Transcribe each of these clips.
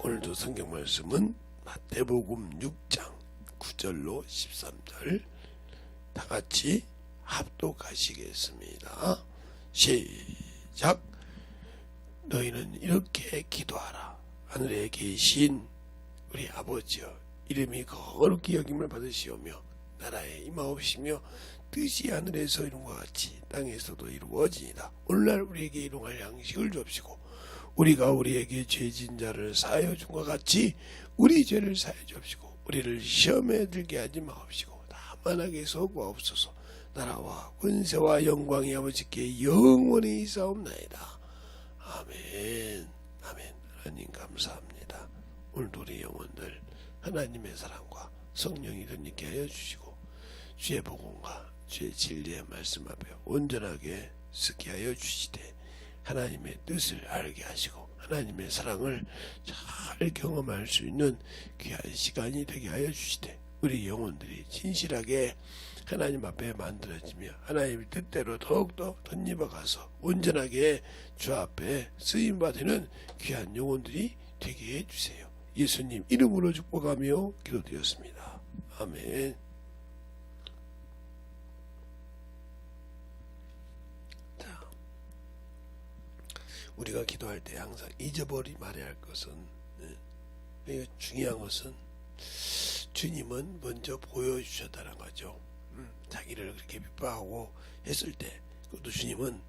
오늘도 성경 말씀은 마태복음 6장 9절로 13절 다 같이 합독하시겠습니다. 시작. 너희는 이렇게 기도하라. 하늘에 계신 우리 아버지여, 이름이 거룩히 여김을 받으시오며 나라에 임하옵시며 뜻이 하늘에서 이룬 것 같이 땅에서도 이루어지이다. 오늘날 우리에게 일용할 양식을 주옵시고 우리가 우리에게 죄진 자를 사하여 준 것 같이 우리 죄를 사하여 주옵시고 우리를 시험에 들게 하지 마옵시고 다만 악에서 구하옵소서. 나라와 권세와 영광이 아버지께 영원히 있사옵나이다. 아멘. 아멘. 하나님 감사합니다. 오늘도 우리 영혼들 하나님의 사랑과 성령이 덧있게 하여 주시고 주의 복음과 주의 진리의 말씀 앞에 온전하게 서게 하여 주시되 하나님의 뜻을 알게 하시고 하나님의 사랑을 잘 경험할 수 있는 귀한 시간이 되게 하여 주시되 우리 영혼들이 진실하게 하나님 앞에 만들어지며 하나님의 뜻대로 더욱더 덧입어가서 온전하게 주 앞에 쓰임받는 귀한 영혼들이 되게 해주세요. 예수님 이름으로 축복하며 기도드렸습니다. 아멘. 자, 우리가 기도할 때 항상 잊어버리 말해야 할 것은, 중요한 것은 주님은 먼저 보여주셨다는 거죠. 자기를 그렇게 핍박하고 했을 때, 그것도 주님은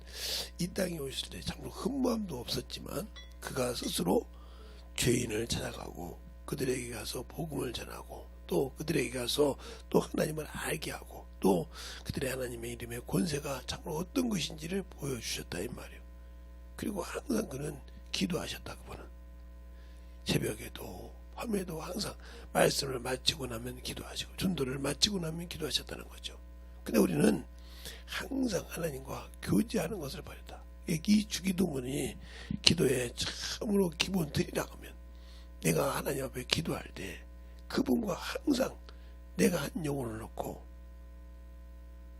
이 땅에 오실 때 참으로 흠모함도 없었지만 그가 스스로 죄인을 찾아가고 그들에게 가서 복음을 전하고 또 그들에게 가서 또 하나님을 알게 하고 또 그들의 하나님의 이름의 권세가 참으로 어떤 것인지를 보여주셨다 이 말이에요. 그리고 항상 그는 기도하셨다. 그분은 새벽에도 밤에도 항상 말씀을 마치고 나면 기도하시고 전도를 마치고 나면 기도하셨다는 거죠. 근데 우리는 항상 하나님과 교제하는 것을 버렸다. 이 주기도문이 기도의 참으로 기본 틀이라고 하면 내가 하나님 앞에 기도할 때 그분과 항상 내가 한 영혼을 놓고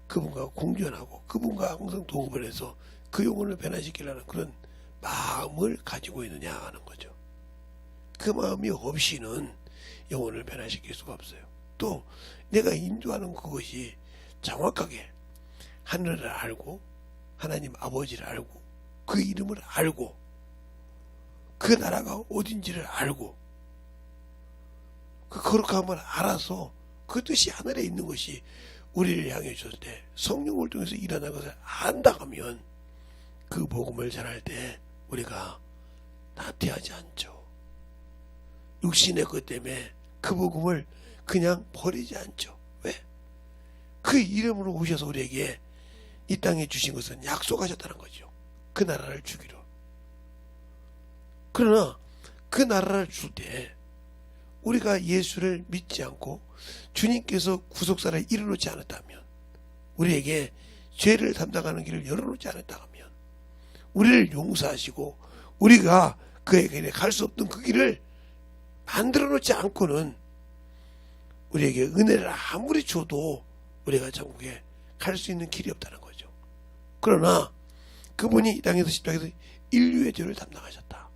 그분과 공존하고 그분과 항상 동업을 해서 그 영혼을 변화시키려는 그런 마음을 가지고 있느냐 하는 거죠. 그 마음이 없이는 영혼을 변화시킬 수가 없어요. 또 내가 인도하는 그것이 정확하게 하늘을 알고 하나님 아버지를 알고 그 이름을 알고 그 나라가 어딘지를 알고 그 거룩함을 알아서 그 뜻이 하늘에 있는 것이 우리를 향해 줬을 때 성령을 통해서 일어나는 것을 안다 하면 그 복음을 전할 때 우리가 나태하지 않죠. 육신의 것 때문에 그 복음을 그냥 버리지 않죠. 왜? 그 이름으로 오셔서 우리에게 이 땅에 주신 것은 약속하셨다는 거죠. 그 나라를 주기로. 그러나 그 나라를 줄 때 우리가 예수를 믿지 않고 주님께서 구속사를 이뤄놓지 않았다면 우리에게 죄를 담당하는 길을 열어놓지 않았다면 우리를 용서하시고 우리가 그에게 갈 수 없던 그 길을 만들어 놓지 않고는 우리에게 은혜를 아무리 줘도 우리가 천국에 갈 수 있는 길이 없다는 거죠. 그러나 그분이 이 땅에서 십자가에서 인류의 죄를 담당하셨다.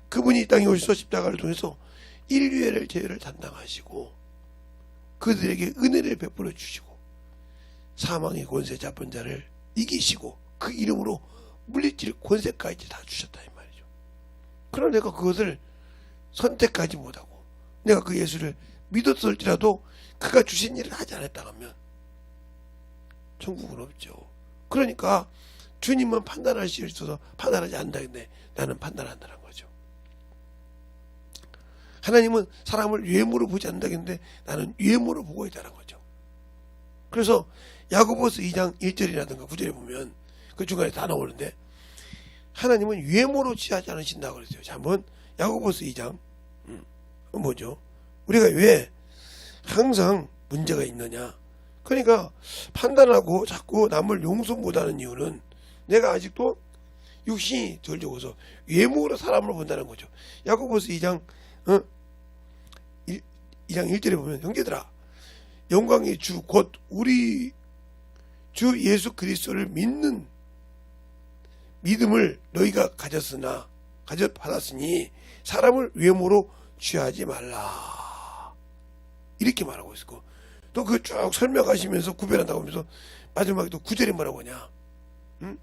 그분이 이 땅에 오셔서 십자가를 통해서 인류의 죄를 담당하시고 그들에게 은혜를 베풀어 주시고 사망의 권세 잡은 자를 이기시고 그 이름으로 물리칠 권세까지 다 주셨다 이 말이죠. 그러나 내가 그것을 선택하지 못하고 내가 그 예수를 믿었을지라도 그가 주신 일을 하지 않았다 하면 천국은 없죠. 그러니까 주님은 판단할 수 있어서 판단하지 않는다는데 나는 판단한다는 거죠. 하나님은 사람을 외모로 보지 않는다는데 나는 외모로 보고 있다는 거죠. 그래서 야고보서 2장 1절이라든가 9절에 보면 그 중간에 다 나오는데 하나님은 외모로 취하지 않으신다고 그랬어요. 자, 한번 야고보서 2장 뭐죠? 우리가 왜 항상 문제가 있느냐? 그러니까 판단하고 자꾸 남을 용서 못하는 이유는 내가 아직도 육신이 덜 죽어서 외모로 사람을 본다는 거죠. 야고보서 2장 2장 1절에 보면 형제들아 영광의 주 곧 우리 주 예수 그리스도를 믿는 믿음을 너희가 가졌으나 받았으니 사람을 외모로 취하지 말라. 이렇게 말하고 있고, 또 그 쭉 설명하시면서 구별한다고 하면서 마지막에 또 9절에 뭐라고 하냐. 응?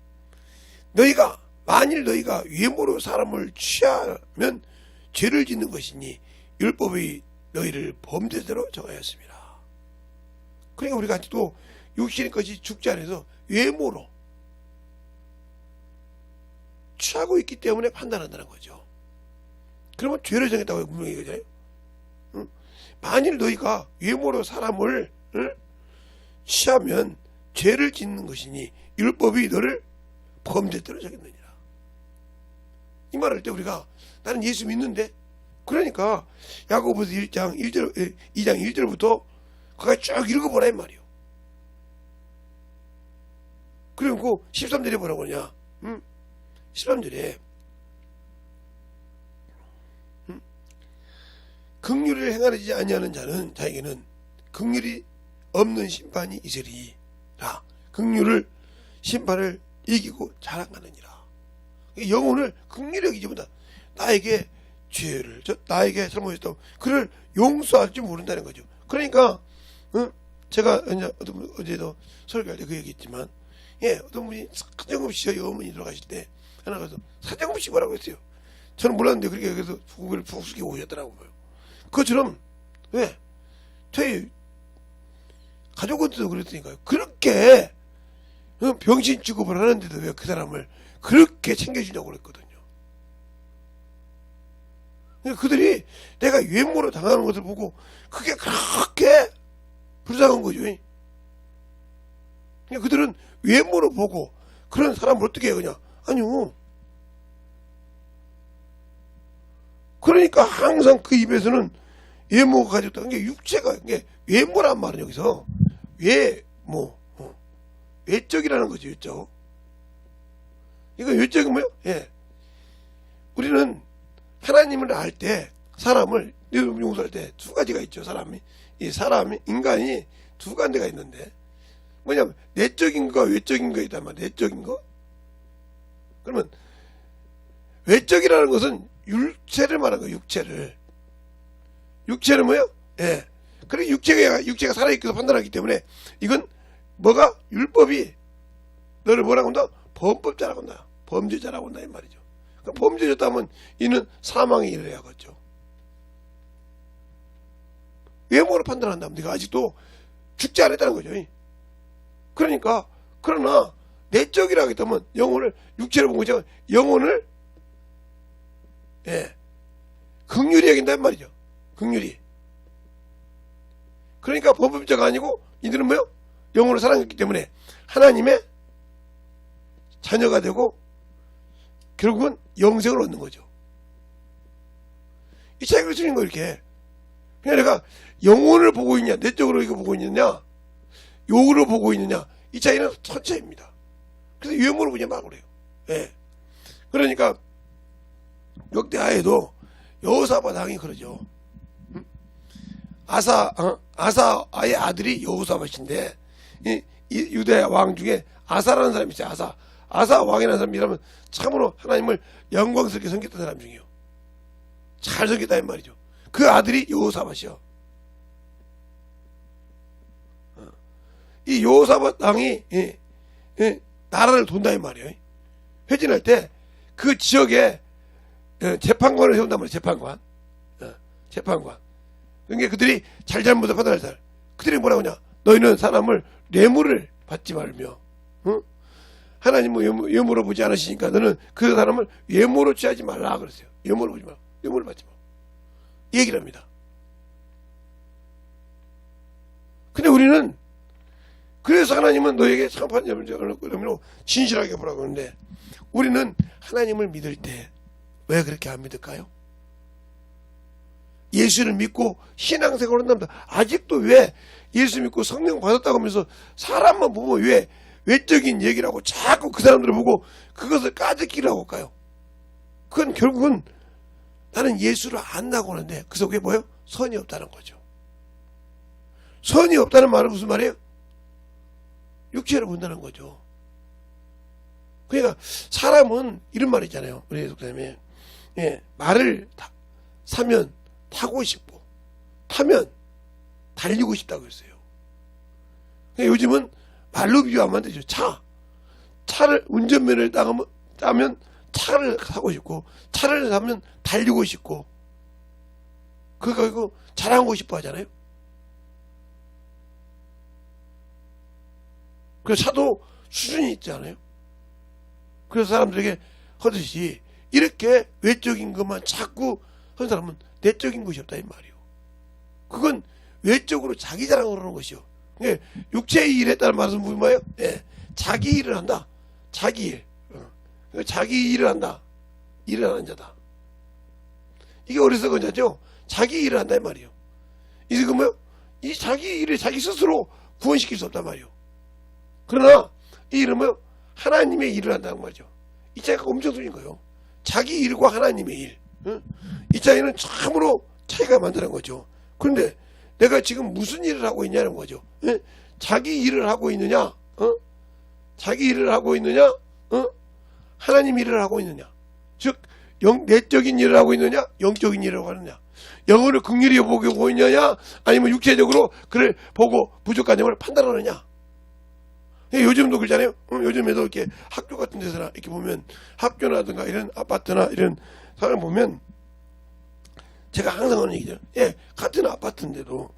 만일 너희가 외모로 사람을 취하면 죄를 짓는 것이니 율법이 너희를 범죄대로 정하였습니다. 그러니까 우리가 또 육신의 것이 죽지 않아서 외모로 취하고 있기 때문에 판단한다는 거죠. 그러면 죄를 정했다고 분명히 얘기하잖아요. 응? 만일 너희가 외모로 사람을 취하면 죄를 짓는 것이니 율법이 너를 범죄대로 정했느니라. 이 말할 때 우리가 나는 예수 믿는데, 그러니까 야고보서 2장 1절부터 거기 쭉 읽어보라 이 말이요. 그리고 13절에 뭐라고 하냐. 13절에 긍휼을 행하지 아니하는 자에게는 긍휼이 없는 심판이 있으리라. 긍휼을 심판을 이기고 자랑하느니라. 영혼을 긍휼히 여기지 못한다. 나에게 죄를, 나에게 잘못했다고 그를 용서할 줄 모른다는 거죠. 그러니까 제가 어제도 설교할 때 그 얘기했지만, 어떤 분이 사정없이 저희 어머니 돌아가실 때 하나 가서 사정없이 뭐라고 했어요. 저는 몰랐는데 그렇게 그래서 고개를 푹 숙이고 오셨더라고요. 그것처럼 왜 저희 가족한테도 그랬으니까요. 그렇게 병신 취급을 하는데도 왜 그 사람을 그렇게 챙겨주냐고 그랬거든요. 그들이 내가 외모로 당하는 것을 보고 그게 그렇게 불쌍한 거죠. 그들은 외모로 보고 그런 사람을 어떻게 해요? 그냥 아니요. 그러니까 항상 그 입에서는 외모가 가졌다는 게 육체가, 이게 외모란 말은 여기서 외적이라는 거죠. 외적. 이거 외적은 뭐요? 우리는 하나님을 알 때, 사람을 용서할 때 두 가지가 있죠. 인간이 두 가지가 있는데, 뭐냐면 내적인 거, 외적인 거 있단 말이야. 내적인 거. 그러면 외적이라는 것은 육체를 말하는 거예요. 육체는 뭐예요? 그리고 육체가 살아있고 판단하기 때문에 이건 뭐가? 율법이 너를 뭐라고 한다? 범법자라고 한다. 범죄자라고 한다 이 말이죠. 그럼 범죄였다면 이는 사망에 이르야겠죠. 외모로 판단한다면 네가 아직도 죽지 않았다는 거죠. 그러니까 그러나 내적이라고 했다면 영혼을 육체로 본 거죠. 영혼을 긍휼히 여긴단 말이죠. 긍휼히. 그러니까 범법자가 아니고 이들은 뭐요? 영혼을 사랑했기 때문에 하나님의 자녀가 되고 결국은 영생을 얻는 거죠. 이 차이가 있는 거 이렇게. 그냥 내가 영혼을 보고 있냐, 내적으로 이거 보고 있느냐, 욕으로 보고 있느냐, 이 차이는 천차입니다. 그래서 외모로 보지 말고 그래요. 그러니까 역대하에도 여호사밧 왕이 그러죠. 아사의 아들이 여호사밧인데 이 유대 왕 중에 아사라는 사람이 있어요. 아사 왕이라는 사람이라면 참으로 하나님을 영광스럽게 섬겼던 사람 중이에요. 잘 섬겼다 이 말이죠. 그 아들이 여호사밧이요. 이 여호사밧 왕이 나라를 돈다 이 말이에요. 회진할 때 그 지역에 재판관을 세운단 말이에요. 재판관. 그러니까 그들이 잘잘못을 판단할 때 그들이 뭐라고 하냐. 너희는 사람을 뇌물을 받지 말며 하나님은 외모로 보지 않으시니까 너는 그 사람을 외모로 취하지 말라 그랬어요. 외모로 보지 말라. 외모를 받지 말라. 이 얘기를 합니다. 근데 우리는 그래서 하나님은 너에게 상판점으로 진실하게 보라고 하는데 우리는 하나님을 믿을 때 왜 그렇게 안 믿을까요? 예수를 믿고 신앙생활을 한답니다. 아직도 왜 예수 믿고 성령 받았다고 하면서 사람만 보면 왜 외적인 얘기를 하고 자꾸 그 사람들을 보고 그것을 까짓기라고 할까요? 그건 결국은 나는 예수를 안다고 하는데 그 속에 뭐예요? 선이 없다는 거죠. 선이 없다는 말은 무슨 말이에요? 육체를 본다는 거죠. 그러니까 사람은 이런 말 있잖아요. 우리 속담에 예, 말을 사면 타고 싶고 타면 달리고 싶다고 그랬어요. 요즘은 말로 비유하면 안 되죠. 차를 운전면허를 따면 차를 사고 싶고 차를 사면 달리고 싶고 그거 가지고 자랑하고 싶어 하잖아요. 그래서 차도 수준이 있잖아요. 그래서 사람들에게 하듯이 이렇게 외적인 것만 자꾸 한 사람은 내적인 것이 없다 이 말이에요. 그건 외적으로 자기 자랑을 하는 것이요. 육체의 일에 따른 말은 무슨 말이에요? 예, 자기 일을 한다. 자기 일. 자기 일을 한다. 일을 하는 자다. 이게 어리석은 자죠. 자기 일을 한다 이 말이에요. 이게 뭐요? 이 자기 일을 자기 스스로 구원시킬 수 없단 말이에요. 그러나 이 일은 뭐요? 하나님의 일을 한다는 말이죠. 이 차이가 엄청 틀린 거예요. 자기 일과 하나님의 일. 이 차이는 참으로 차이가 많다는 거죠. 그런데 내가 지금 무슨 일을 하고 있냐는 거죠. 자기 일을 하고 있느냐? 자기 일을 하고 있느냐? 하나님 일을 하고 있느냐? 즉 내적인 일을 하고 있느냐? 영적인 일을 하고 있느냐? 영혼을 긍휼히 보고 있느냐? 아니면 육체적으로 그를 보고 부족한 점을 판단하느냐? 요즘도 그러잖아요. 요즘에도 이렇게 학교 같은 데서나 이렇게 보면 학교라든가 이런 아파트나 이런 사람 보면 제가 항상 하는 얘기죠. 예, 같은 아파트인데도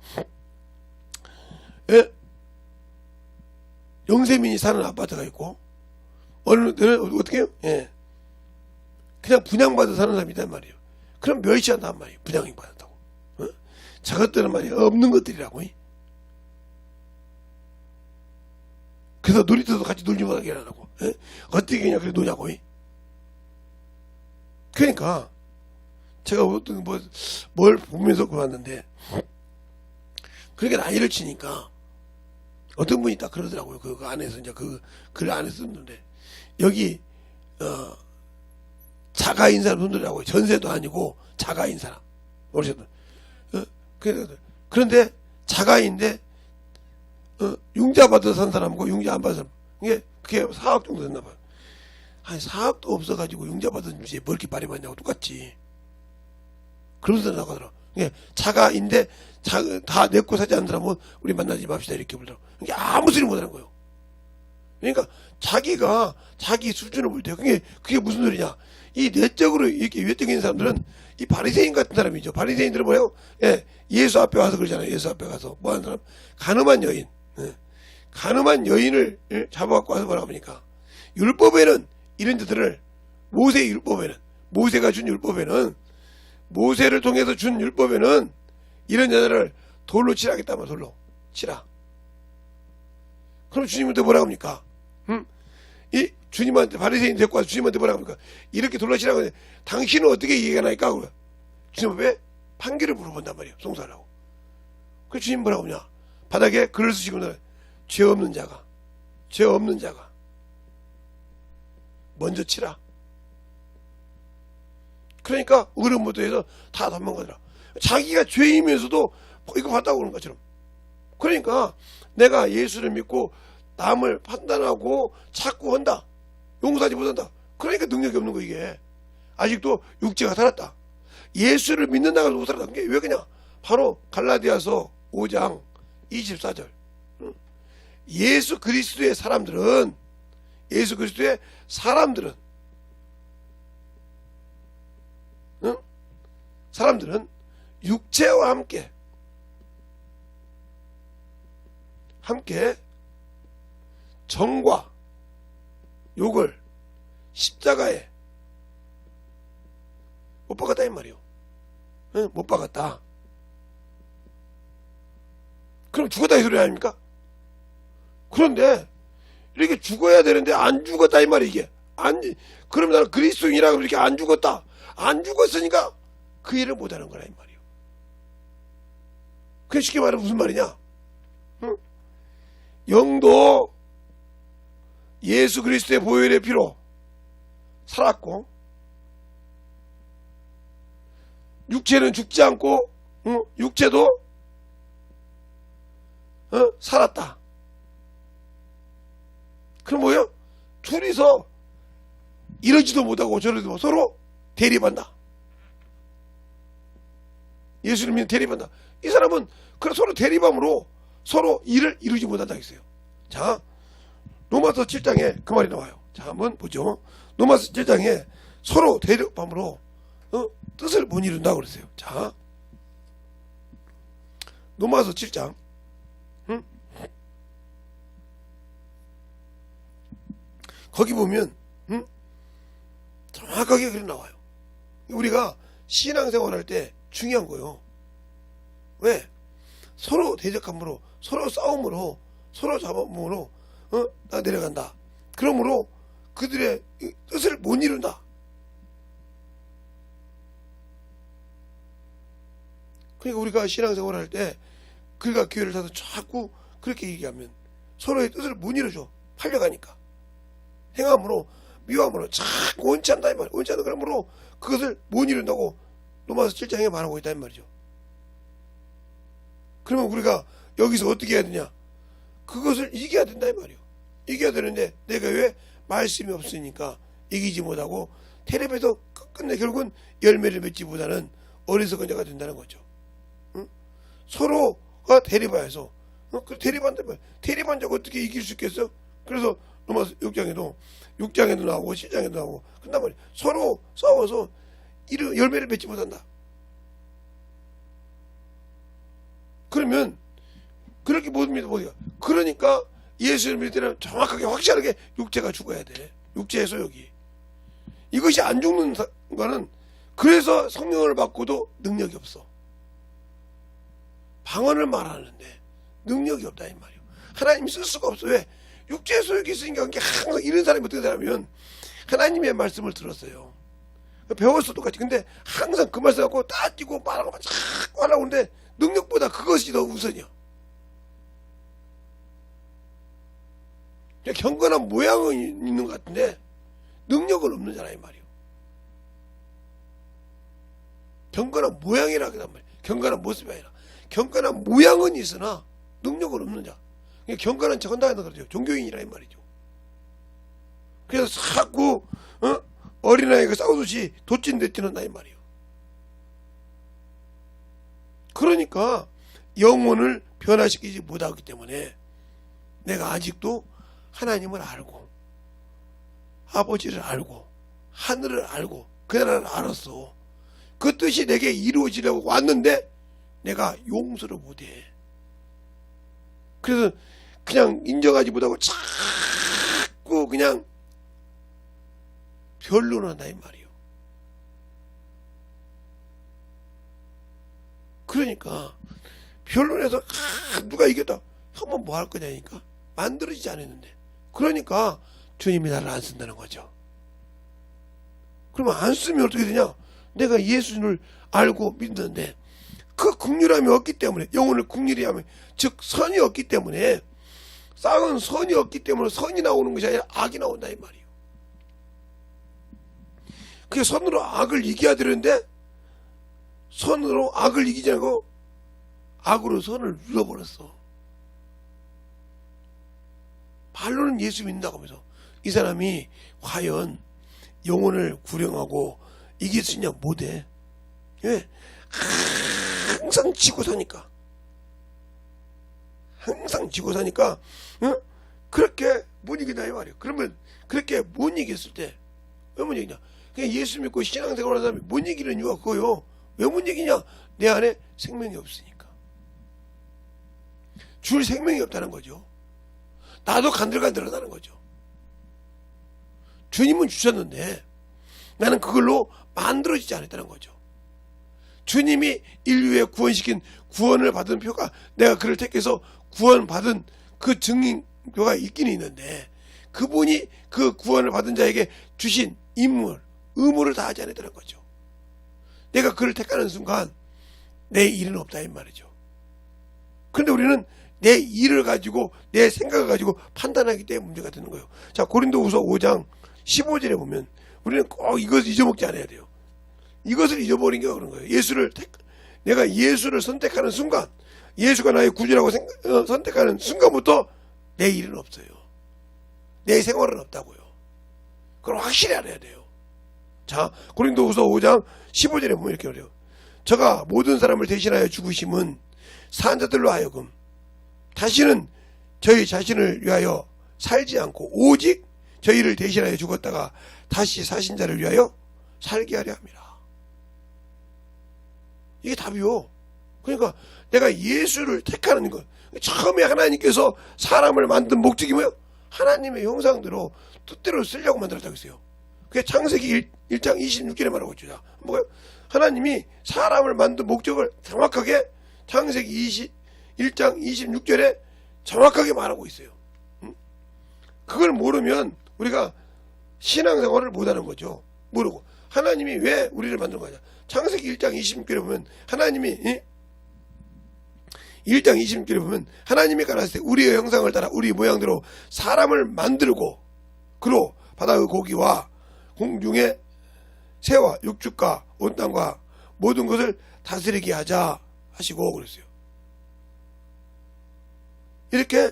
예, 영세민이 사는 아파트가 있고 어느 데는 어떻게 해요? 예, 그냥 분양받아 사는 사람이 있단 말이에요. 그럼 멸시한단 말이에요. 분양이 받았다고. 저것들은 말이에요. 없는 것들이라고. 그래서 놀이터도 같이 놀지 못하게 하라고. 어떻게 그냥 그래 노냐고. 그러니까 제가 어떤 뭘 보면서 그러는데 그렇게 나이를 치니까 어떤 분이 딱 그러더라고요. 그 안에서 이제 그 글 안에 썼는데 여기 자가인 사람 손들라고요. 전세도 아니고 자가인 사람 모르셨나? 그런데 자가인데 융자 받아서 산 사람하고 융자 안 받은 사람 그게 4억 정도 됐나 봐요. 아니 4억도 없어가지고 융자 받은 주제에 뭘 이렇게 말이 많냐고 똑같지. 그러면서 나가더라. 자가인데 다 내고 사지 않는 사람은 우리 만나지 맙시다 이렇게 불더라고. 아무 소리 못하는 거예요. 그러니까 자기가 자기 수준을 볼 때 그게 무슨 소리냐. 이 내적으로 이렇게 외적인 사람들은 이 바리새인 같은 사람이죠. 바리새인들은 뭐예요? 예수 앞에 와서 그러잖아요. 예수 앞에 가서 뭐 하는 사람? 가늠한 여인. 가늠한 여인을 잡아갖고 와서 뭐라고 하니까 율법에는 이런 자들을 모세의 율법에는 모세가 준 율법에는 모세를 통해서 준 율법에는 이런 자들을 돌로 치라겠다 말 돌로 치라. 그럼 주님한테 뭐라고 합니까? 이 주님한테 바리새인 데리고 와서 주님한테 뭐라고 합니까? 이렇게 돌로 치라고 하는데 당신은 어떻게 이해가나니까? 주님 앞에 판결을 물어본단 말이에요. 송사하라고. 그 주님 뭐라고 하냐? 바닥에 글을 쓰시고 죄 없는 자가 먼저 치라. 그러니까 의뢰못해서 다 도망가더라. 자기가 죄이면서도 이거 봤다고 그러는 것처럼. 그러니까 내가 예수를 믿고 남을 판단하고 자꾸 한다. 용서하지 못한다. 그러니까 능력이 없는 거 이게. 아직도 육체가 살았다. 예수를 믿는다고 못 살았다. 그게 왜 그냥 바로 갈라디아서 5장 24절. 예수 그리스도의 사람들은 사람들은 육체와 함께 정과 욕을 십자가에 못 박았다 이 말이요. 못 박았다. 그럼 죽었다 이 소리 아닙니까? 그런데 이렇게 죽어야 되는데 안 죽었다 이 말이 이게. 그럼 나는 그리스도인이라고 이렇게 안 죽었다. 안 죽었으니까 그 일을 못하는 거라 이 말이요. 그게 쉽게 말하면 무슨 말이냐? 영도 예수 그리스도의 보혈의 피로 살았고 육체는 죽지 않고 육체도 살았다. 그럼 뭐예요? 둘이서 이러지도 못하고 저러지도 못하고 서로 대립한다. 예수님이 대립한다. 이 사람은 서로 대립함으로 서로 일을 이루지 못한다 했어요. 자, 로마서 7장에 그 말이 나와요. 자, 한번 보죠. 로마서 7장에 서로 대립함으로 뜻을 못 이룬다고 그랬어요. 자, 로마서 7장 거기 보면 정확하게 그래 나와요. 우리가 신앙생활 할 때 중요한 거요. 왜? 서로 대적함으로, 서로 싸움으로, 서로 잡음으로 나 내려간다. 그러므로 그들의 뜻을 못 이룬다. 그러니까 우리가 신앙생활 할 때 그가 교회를 사서 자꾸 그렇게 얘기하면 서로의 뜻을 못 이루죠. 팔려가니까. 행함으로, 미워함으로 자꾸 원치 않다 이 말이에요. 원치 않다 그러므로 그것을 못 이룬다고 로마서 7장에 말하고 있다 이 말이죠. 그러면 우리가 여기서 어떻게 해야 되냐? 그것을 이겨야 된다 이 말이에요. 이겨야 되는데 내가 왜 말씀이 없으니까 이기지 못하고 테레비도 끝내 결국은 열매를 맺지 못하는 어리석은 자가 된다는 거죠. 응? 서로가 대립하여서 대립한다 말이에요. 대립한 자가 어떻게 이길 수 있겠어? 그래서 로마서 6장에도 나오고 7장에도 나오고 그런단 말이에요. 서로 싸워서 열매를 맺지 못한다. 그러면 그렇게 못 믿어 보니까 그러니까 예수를 믿을 때는 정확하게 확실하게 육체가 죽어야 돼. 육체의 소욕이. 이것이 안 죽는 거는 그래서 성령을 받고도 능력이 없어. 방언을 말하는데 능력이 없다 이 말이에요. 하나님이 쓸 수가 없어. 왜? 육체의 소욕이 있으니까 그게 항상 이런 사람이 어떻게 되냐면 하나님의 말씀을 들었어요. 배웠어 똑같이. 근데 항상 그 말씀 갖고 따지고 말하고 자꾸 하려고 하는데 능력보다 그것이 더 우선이야. 경건한 모양은 있는 것 같은데 능력은 없는 자라 이 말이에요. 경건한 모양이라 그단 말이에요. 경건한 모습이 아니라 경건한 모양은 있으나 능력은 없는 자. 경건한 척 한다는 거죠. 종교인이라 이 말이죠. 그래서 자꾸 어린아이가 싸우듯이 도찐대찐한다 이 말이에요. 그러니까 영혼을 변화시키지 못하기 때문에 내가 아직도 하나님을 알고 아버지를 알고 하늘을 알고 그 나라를 알았어. 그 뜻이 내게 이루어지려고 왔는데 내가 용서를 못해. 그래서 그냥 인정하지 못하고 자꾸 그냥 변론한다 이 말이에요. 그러니까 변론해서 누가 이겼다 하면 뭐 할 거냐니까 만들어지지 않았는데 그러니까 주님이 나를 안 쓴다는 거죠. 그러면 안 쓰면 어떻게 되냐? 내가 예수를 알고 믿는데 그 긍휼함이 없기 때문에 영혼을 긍휼히 하면 즉 선이 없기 때문에 쌍은 선이 없기 때문에 선이 나오는 것이 아니라 악이 나온다 이 말이에요. 그게 선으로 악을 이겨야 되는데 선으로 악을 이기지 않고 악으로 선을 눌러버렸어. 말로는 예수 믿는다고 하면서 이 사람이 과연 영혼을 구령하고 이길 수 있냐? 못해. 왜? 항상 지고 사니까. 항상 지고 사니까 그렇게 못 이긴다 이 말이에요. 그러면 그렇게 못 이겼을 때 왜 못 이기냐? 그냥 예수 믿고 신앙생활하는 사람이 못 이기는 이유가 그거요. 왜 못 이기냐? 내 안에 생명이 없으니까. 줄 생명이 없다는 거죠. 나도 간들간들하다는 거죠. 주님은 주셨는데 나는 그걸로 만들어지지 않았다는 거죠. 주님이 인류에 구원시킨 구원을 받은 표가 내가 그를 택해서 구원받은 그 증인표가 있긴 있는데 그분이 그 구원을 받은 자에게 주신 의무를 다하지 않았다는 거죠. 내가 그를 택하는 순간 내 일은 없다 이 말이죠. 그런데 우리는 내 일을 가지고 내 생각을 가지고 판단하기 때문에 문제가 되는 거예요. 자, 고린도후서 5장 15절에 보면 우리는 꼭 이것을 잊어먹지 않아야 돼요. 이것을 잊어버린 게 그런 거예요. 내가 예수를 선택하는 순간, 예수가 나의 구주라고 선택하는 순간부터 내 일은 없어요. 내 생활은 없다고요. 그걸 확실히 알아야 돼요. 자, 고린도후서 5장 15절에 보면 이렇게 그래요. 저가 모든 사람을 대신하여 죽으심은 산 자들로 하여금 다시는 저희 자신을 위하여 살지 않고 오직 저희를 대신하여 죽었다가 다시 사신 자를 위하여 살게 하려 합니다. 이게 답이요. 그러니까 내가 예수를 택하는 것. 처음에 하나님께서 사람을 만든 목적이 뭐예요? 하나님의 형상대로 뜻대로 쓰려고 만들었다고 했어요. 그게 창세기 1장 26절에 말하고 있죠. 뭐예요? 하나님이 사람을 만든 목적을 정확하게 창세기 1장 26절에 정확하게 말하고 있어요. 그걸 모르면 우리가 신앙생활을 못하는 거죠. 모르고 하나님이 왜 우리를 만든 거냐. 창세기 1장 26절에 보면 하나님이 1장 26절에 보면 하나님이 가라사대 우리의 형상을 따라 우리 모양대로 사람을 만들고 그로 바다의 고기와 공중의 새와 육축과 온 땅과 모든 것을 다스리게 하자 하시고 그랬어요. 이렇게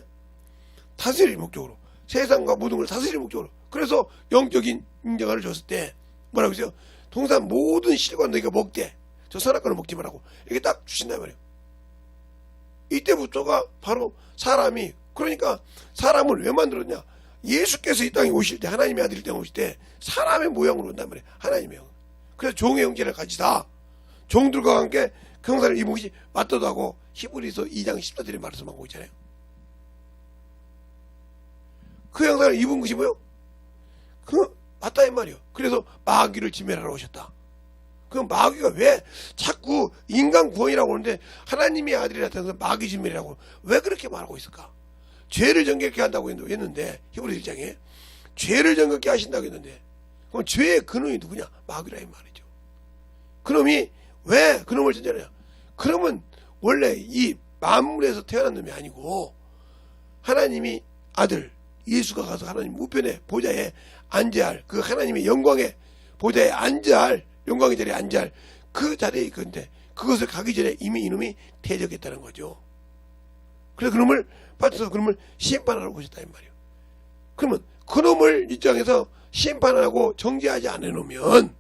다스릴 목적으로 세상과 모든 걸 다스릴 목적으로. 그래서 영적인 인정을 줬을 때 뭐라고 했어요? 동산 모든 실과 너희가 먹되 저 선악과를 먹지 말라고 이렇게 딱 주신단 말이에요. 이때부터가 바로 사람이, 그러니까 사람을 왜 만들었냐? 예수께서 이 땅에 오실 때, 하나님의 아들이 이 땅에 오실 때 사람의 모양으로 온단 말이에요. 하나님의 형. 그래서 종의 형제를 가지다 종들과 함께 그 형상을 입은 것이 맞다도 하고 히브리서 2장 14절에 말씀하고 있잖아요. 그 형상을 입은 것이 뭐예요? 맞다 이 말이에요. 그래서 마귀를 지멸하러 오셨다. 그 마귀가 왜 자꾸 인간 구원이라고 하는데 하나님의 아들이 나타나서 마귀 지멸이라고 왜 그렇게 말하고 있을까? 죄를 정결케 한다고 했는데 히브리 1장에 죄를 정결케 하신다고 했는데 그럼 죄의 근원이 누구냐? 마귀라 이 말이죠. 그놈이 왜 그놈을 전제하냐? 그러면 원래 이 만물에서 태어난 놈이 아니고 하나님이 아들 예수가 가서 하나님 우편에 보좌에 앉아야 할 그 하나님의 영광의 보좌에 앉아야 할 영광의 자리에 앉아야 할 그 자리에 있건데 그것을 가기 전에 이미 이놈이 대적했다는 거죠. 그래서 그놈을 받쳐서 그놈을 심판하러 오셨다 이 말이에요. 그러면 그놈을 입장에서 심판하고 정죄하지 않으면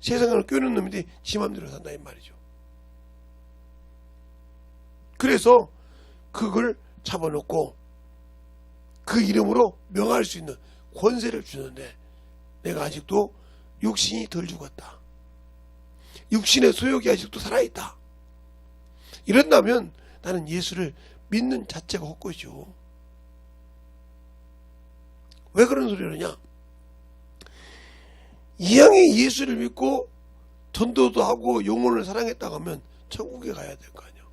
세상을 꿰는 놈들이 지 맘대로 산다 이 말이죠. 그래서 그걸 잡아놓고 그 이름으로 명할 수 있는 권세를 주는데 내가 아직도 육신이 덜 죽었다. 육신의 소욕이 아직도 살아있다. 이런다면 나는 예수를 믿는 자체가 헛것이죠. 왜 그런 소리를 하냐? 이왕에 예수를 믿고 전도도 하고 영혼을 사랑했다고 하면 천국에 가야 될 거 아니야.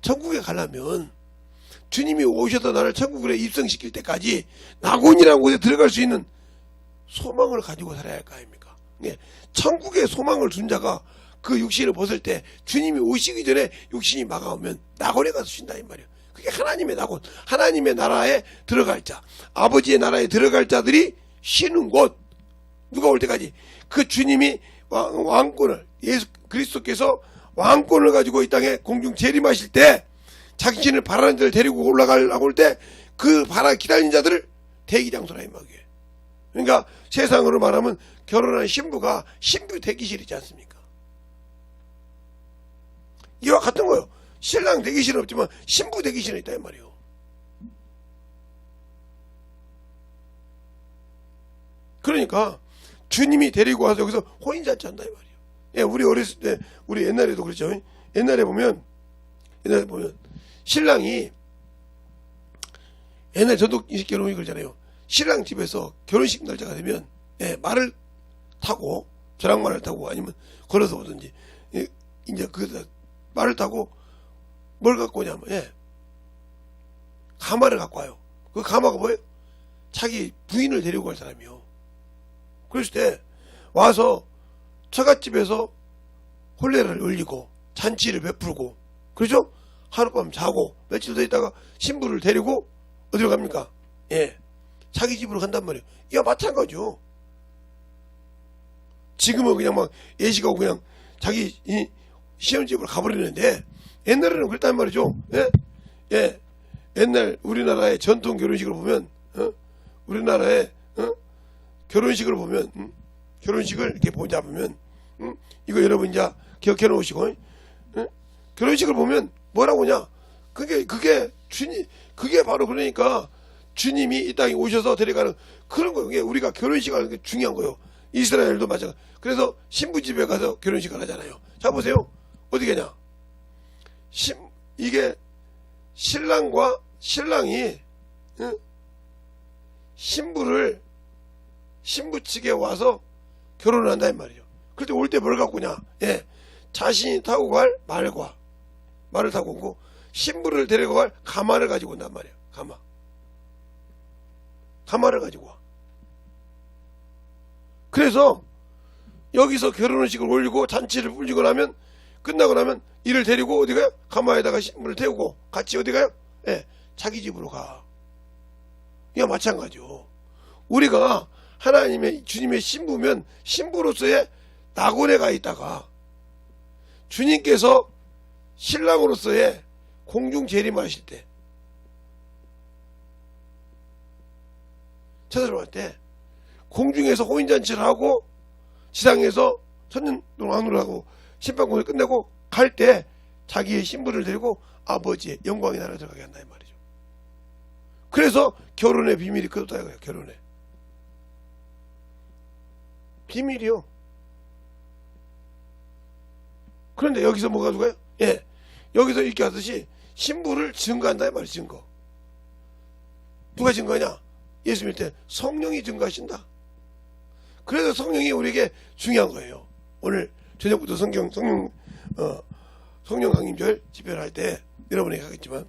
천국에 가려면 주님이 오셔서 나를 천국에 입성시킬 때까지 낙원이라는 곳에 들어갈 수 있는 소망을 가지고 살아야 할 거 아닙니까? 천국에 소망을 둔 자가 그 육신을 벗을 때 주님이 오시기 전에 육신이 막아오면 낙원에 가서 쉰다 이 말이에요. 그게 하나님의 낙원, 하나님의 나라에 들어갈 자, 아버지의 나라에 들어갈 자들이 쉬는 곳. 누가 올 때까지 그 주님이 왕권을, 예수 그리스도께서 왕권을 가지고 이 땅에 공중 재림하실 때 자신을 바라는 자를 데리고 올라가려고 할 때 그 바라 기다리는 자들을 대기장소라 이 말이에요. 그러니까 세상으로 말하면 결혼한 신부가 신부 대기실이지 않습니까? 이와 같은 거예요. 신랑 대기실은 없지만 신부 대기실은 있다 이 말이에요. 그러니까 주님이 데리고 와서 여기서 혼인잔치 한다 이 말이에요. 예, 우리 어렸을 때 우리 옛날에도 그랬죠. 옛날에 보면 신랑이 옛날 전통식 결혼이 그러잖아요. 신랑 집에서 결혼식 날짜가 되면 말을 타고 저랑말을 타고 아니면 걸어서 오든지 이제 그 말을 타고 뭘 갖고 오냐면 가마를 갖고 와요. 그 가마가 뭐예요? 자기 부인을 데리고 갈 사람이요. 그랬을 때 와서 처갓집에서 혼례를 올리고 잔치를 베풀고 그렇죠? 하룻밤 자고 며칠 더 있다가 신부를 데리고 어디로 갑니까? 자기 집으로 간단 말이에요. 이거 마찬가지죠. 지금은 그냥 막 예식하고 그냥 자기 시험집으로 가버리는데 옛날에는 그랬단 말이죠. 옛날 우리나라의 전통 결혼식을 보면 우리나라의 결혼식을 보면 결혼식을 이렇게 보자 보면 이거 여러분 이제 기억해 놓으시고, 결혼식을 보면 뭐라고 하냐? 그게 주님, 그게 바로 그러니까 주님이 이 땅에 오셔서 데려가는 그런 거예요. 그게 우리가 결혼식 하는 게 중요한 거예요. 이스라엘도 마찬가지. 그래서 신부 집에 가서 결혼식을 하잖아요. 자, 보세요. 어떻게 하냐? 이게 신랑과 신랑이, 신부를 신부 측에 와서 결혼을 한다 이 말이죠. 그럴 때 올 때 뭘 갖고 오냐? 예, 자신이 타고 갈 말을 타고 오고, 신부를 데려갈 가마를 가지고 온단 말이에요. 가마를 가지고 와. 그래서 여기서 결혼식을 올리고 잔치를 불리고 나면, 끝나고 나면 이를 데리고 어디 가요? 가마에다가 신부를 태우고 같이 어디 가요? 예, 자기 집으로 가. 이거 마찬가지죠. 우리가 하나님의 주님의 신부면 신부로서의 낙원에 가 있다가 주님께서 신랑으로서의 공중 재림하실 때, 찾아올 때 공중에서 혼인잔치를 하고 지상에서 천년왕후를 하고 심판국을 끝내고 갈 때 자기의 신부를 데리고 아버지의 영광의 나라에 들어가게 한다 이 말이죠. 그래서 결혼의 비밀이 그렇다 이거예요. 결혼의 비밀이요. 그런데 여기서 뭐가 누가요? 예, 여기서 이렇게 하듯이 신부를 증거한다 이 말이에요. 증거. 누가 증거하냐? 예수 믿을 때 성령이 증거하신다. 그래서 성령이 우리에게 중요한 거예요. 오늘 저녁부터 성령 강림절 집회를 할 때 여러분에게 하겠지만,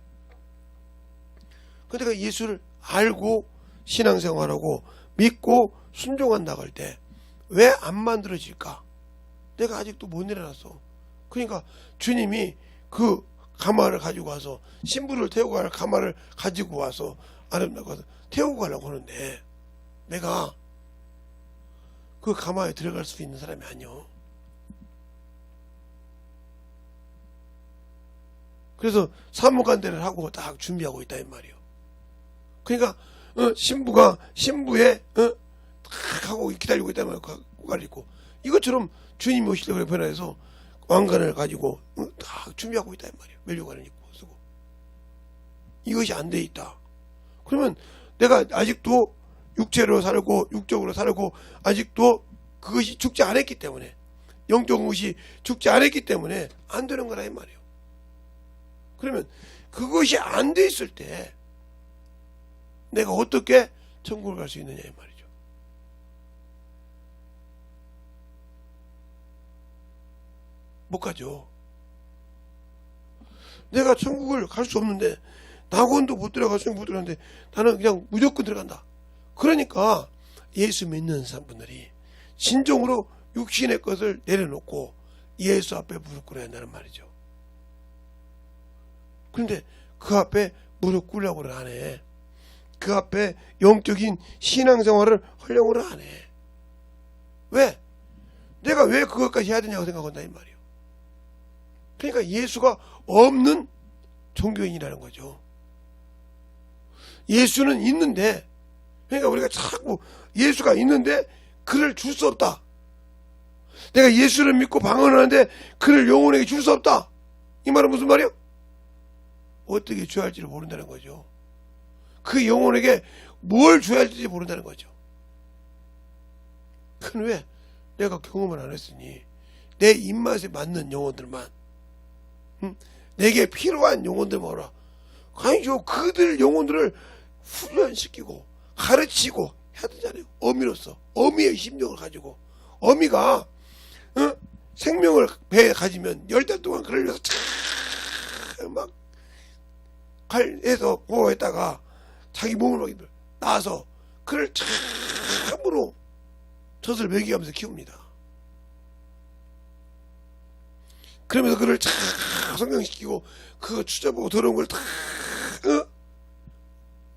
근데 그 예수를 알고 신앙생활하고 믿고 순종한다고 할 때 왜 안 만들어질까? 내가 아직도 못 일어났어. 그러니까 주님이 그 가마를 가지고 와서, 신부를 태우고 갈 가마를 가지고 와서 아름답고 태우고 가려고 하는데 내가 그 가마에 들어갈 수 있는 사람이 아니요. 그래서 사무관대를 하고 딱 준비하고 있다 이 말이요. 그러니까 신부가 신부의 딱 하고 기다리고 있단 말이에요. 가리고 이것처럼 주님이 오실 때 변화해서 왕관을 가지고 딱 준비하고 있다 이 말이에요. 면류관을 입고 쓰고. 이것이 안 돼 있다. 그러면 내가 아직도 육체로 살고 육적으로 살고 아직도 그것이 죽지 않았기 때문에, 영적 것이 죽지 않았기 때문에 안 되는 거라 이 말이에요. 그러면 그것이 안 돼 있을 때 내가 어떻게 천국을 갈 수 있느냐 이 말이죠. 못 가죠. 내가 천국을 갈 수 없는데, 낙원도 못 들어가, 천국 못 들어가는데 나는 그냥 무조건 들어간다. 그러니까 예수 믿는 사람분들이 진정으로 육신의 것을 내려놓고 예수 앞에 무릎 꿇어야 한다는 말이죠. 그런데 그 앞에 무릎 꿇으려고는 안 해. 그 앞에 영적인 신앙생활을 하려고는 안 해. 왜? 내가 왜 그것까지 해야 되냐고 생각한다 이 말이에요. 그러니까 예수가 없는 종교인이라는 거죠. 예수는 있는데, 그러니까 우리가 자꾸 예수가 있는데 그를 줄 수 없다. 내가 예수를 믿고 방언하는데 그를 영혼에게 줄 수 없다. 이 말은 무슨 말이에요? 어떻게 줘야 할지를 모른다는 거죠. 그 영혼에게 뭘 줘야 할지 모른다는 거죠. 그건 왜? 내가 경험을 안 했으니 내 입맛에 맞는 영혼들만, 내게 필요한 영혼들만 오라. 아니죠. 그들 영혼들을 훈련시키고 가르치고 해야 되잖아요. 어미로서 어미의 심령을 가지고, 어미가 생명을 배에 가지면 10달 동안 그를 위해서 막 칼에서 보호했다가 자기 몸을 나서 그를 참으로 젖을 먹이면서 키웁니다. 그러면서 그를 참 성장시키고 그거 추잡하고 더러운 걸 다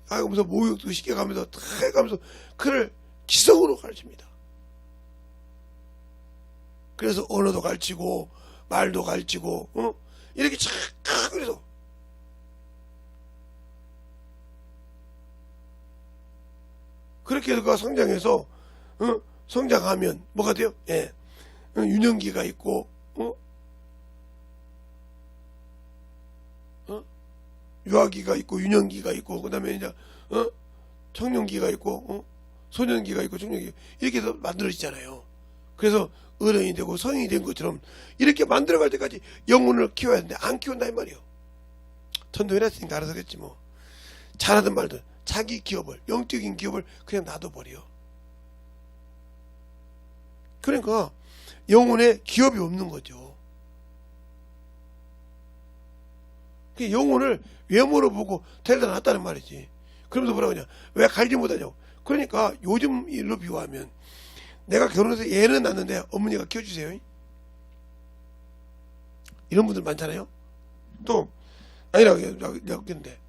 하면서 모욕도 시켜가면서 다 해가면서 그를 기성으로 가르칩니다. 그래서 언어도 가르치고 말도 가르치고 이렇게 참 그래서 그렇게 해서 그가 성장해서 성장하면 뭐가 돼요? 예, 유년기가 있고 유아기가 있고 유년기가 있고 그다음에 이제 청년기가 있고 소년기가 있고 중년기 이렇게 해서 만들어지잖아요. 그래서 어른이 되고 성인이 된 것처럼 이렇게 만들어갈 때까지 영혼을 키워야 하는데 안 키운다 이 말이에요. 전도해놨으니까 알아서 그랬지 뭐. 잘하든 말든 자기 기업을, 영적인 기업을 그냥 놔둬버려. 그러니까 영혼에 기업이 없는 거죠. 그 영혼을 외모로 보고 데려다 놨다는 말이지. 그러면서 뭐라고 하냐, 왜 갈지 못하냐고. 그러니까 요즘 일로 비유하면 내가 결혼해서 얘는 낳는데 어머니가 키워주세요, 이런 분들 많잖아요. 또 아니라고 했는데,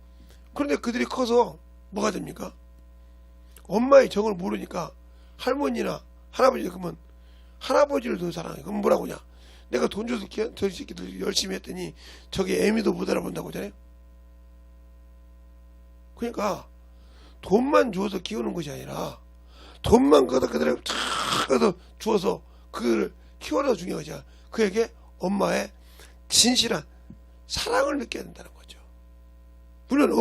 그런데 그들이 커서 뭐가 됩니까? 엄마의 정을 모르니까 할머니나 할아버지, 그러면 할아버지를 더 사랑해. 그럼 뭐라고 하냐, 내가 돈 줘서 저 새끼들 열심히 했더니 저게 애미도 못 알아본다고 하잖아요. 그러니까 돈만 줘서 키우는 것이 아니라 돈만 그대로 탁 주어서 그를 키워서 중요한 것이야. 그에게 엄마의 진실한 사랑을 느껴야 된다는 거죠. 물론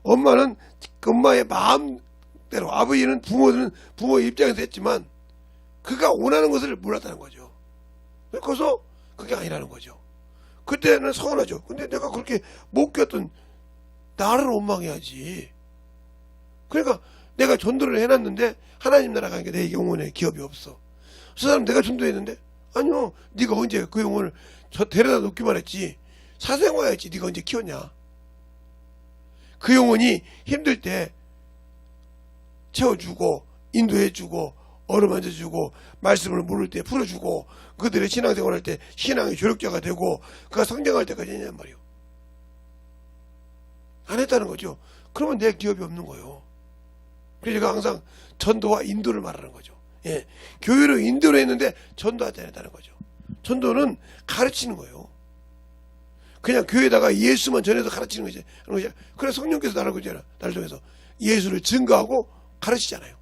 엄마는 엄마의 마음대로, 아버지는 부모의 입장에서 했지만 그가 원하는 것을 몰랐다는 거죠. 그래서 그게 아니라는 거죠. 그때는 서운하죠. 근데 내가 그렇게 못 키웠던 나를 원망해야지. 그러니까 내가 전도를 해놨는데 하나님 나라 가니까 내 영혼에 기업이 없어. 저 사람 내가 전도했는데, 아니요, 네가 언제 그 영혼을 데려다 놓기만 했지 사생화였지 네가 언제 키웠냐. 그 영혼이 힘들 때 채워주고 인도해주고 어루만져주고 말씀을 모를 때 풀어주고 그들의 신앙생활할 때 신앙의 조력자가 되고 그가 성장할 때까지 했냔 말이요. 안 했다는 거죠. 그러면 내 기업이 없는 거예요. 그래서 제가 항상 전도와 인도를 말하는 거죠. 예, 교회를 인도를 했는데 전도하지 않았다는 거죠. 전도는 가르치는 거예요. 그냥 교회에다가 예수만 전해서 가르치는 것이지. 그래서 성령께서 나를 통해서 예수를 증거하고 가르치잖아요.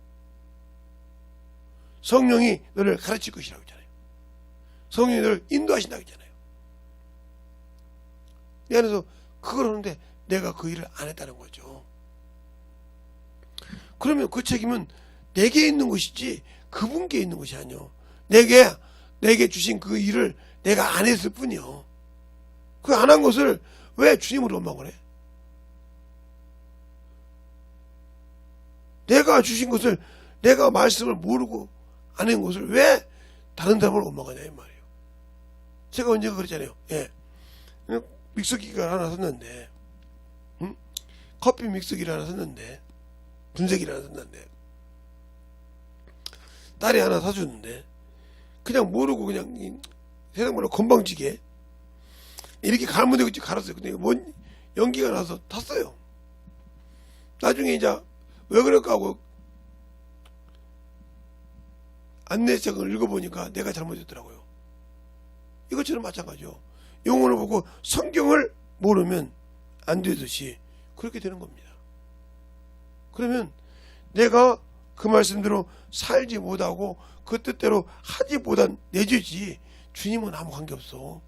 성령이 너를 가르칠 것이라고 했잖아요. 성령이 너를 인도하신다고 했잖아요. 내 안에서 그걸 하는데 내가 그 일을 안 했다는 거죠. 그러면 그 책임은 내게 있는 것이지 그분께 있는 것이 아니요. 내게 주신 그 일을 내가 안 했을 뿐이요. 그 안 한 것을 왜 주님으로 원망을 해? 내가 주신 것을, 내가 말씀을 모르고 안 한 것을 왜 다른 사람을 원망하냐 이 말이에요. 제가 언젠가 그랬잖아요. 예, 믹서기가 하나 샀는데, 커피 믹서기를 하나 샀는데, 분쇄기를 하나 샀는데, 딸이 하나 사줬는데 그냥 모르고 그냥 세상 말로 건방지게 이렇게 갈무대고 갈았어요. 근데 뭔 연기가 나서 탔어요. 나중에 이제 왜 그럴까 하고 안내책을 읽어보니까 내가 잘못했더라고요. 이것처럼 마찬가지죠. 영혼을 보고 성경을 모르면 안 되듯이 그렇게 되는 겁니다. 그러면 내가 그 말씀대로 살지 못하고 그 뜻대로 하지 못한 내 죄지 주님은 아무 관계없어.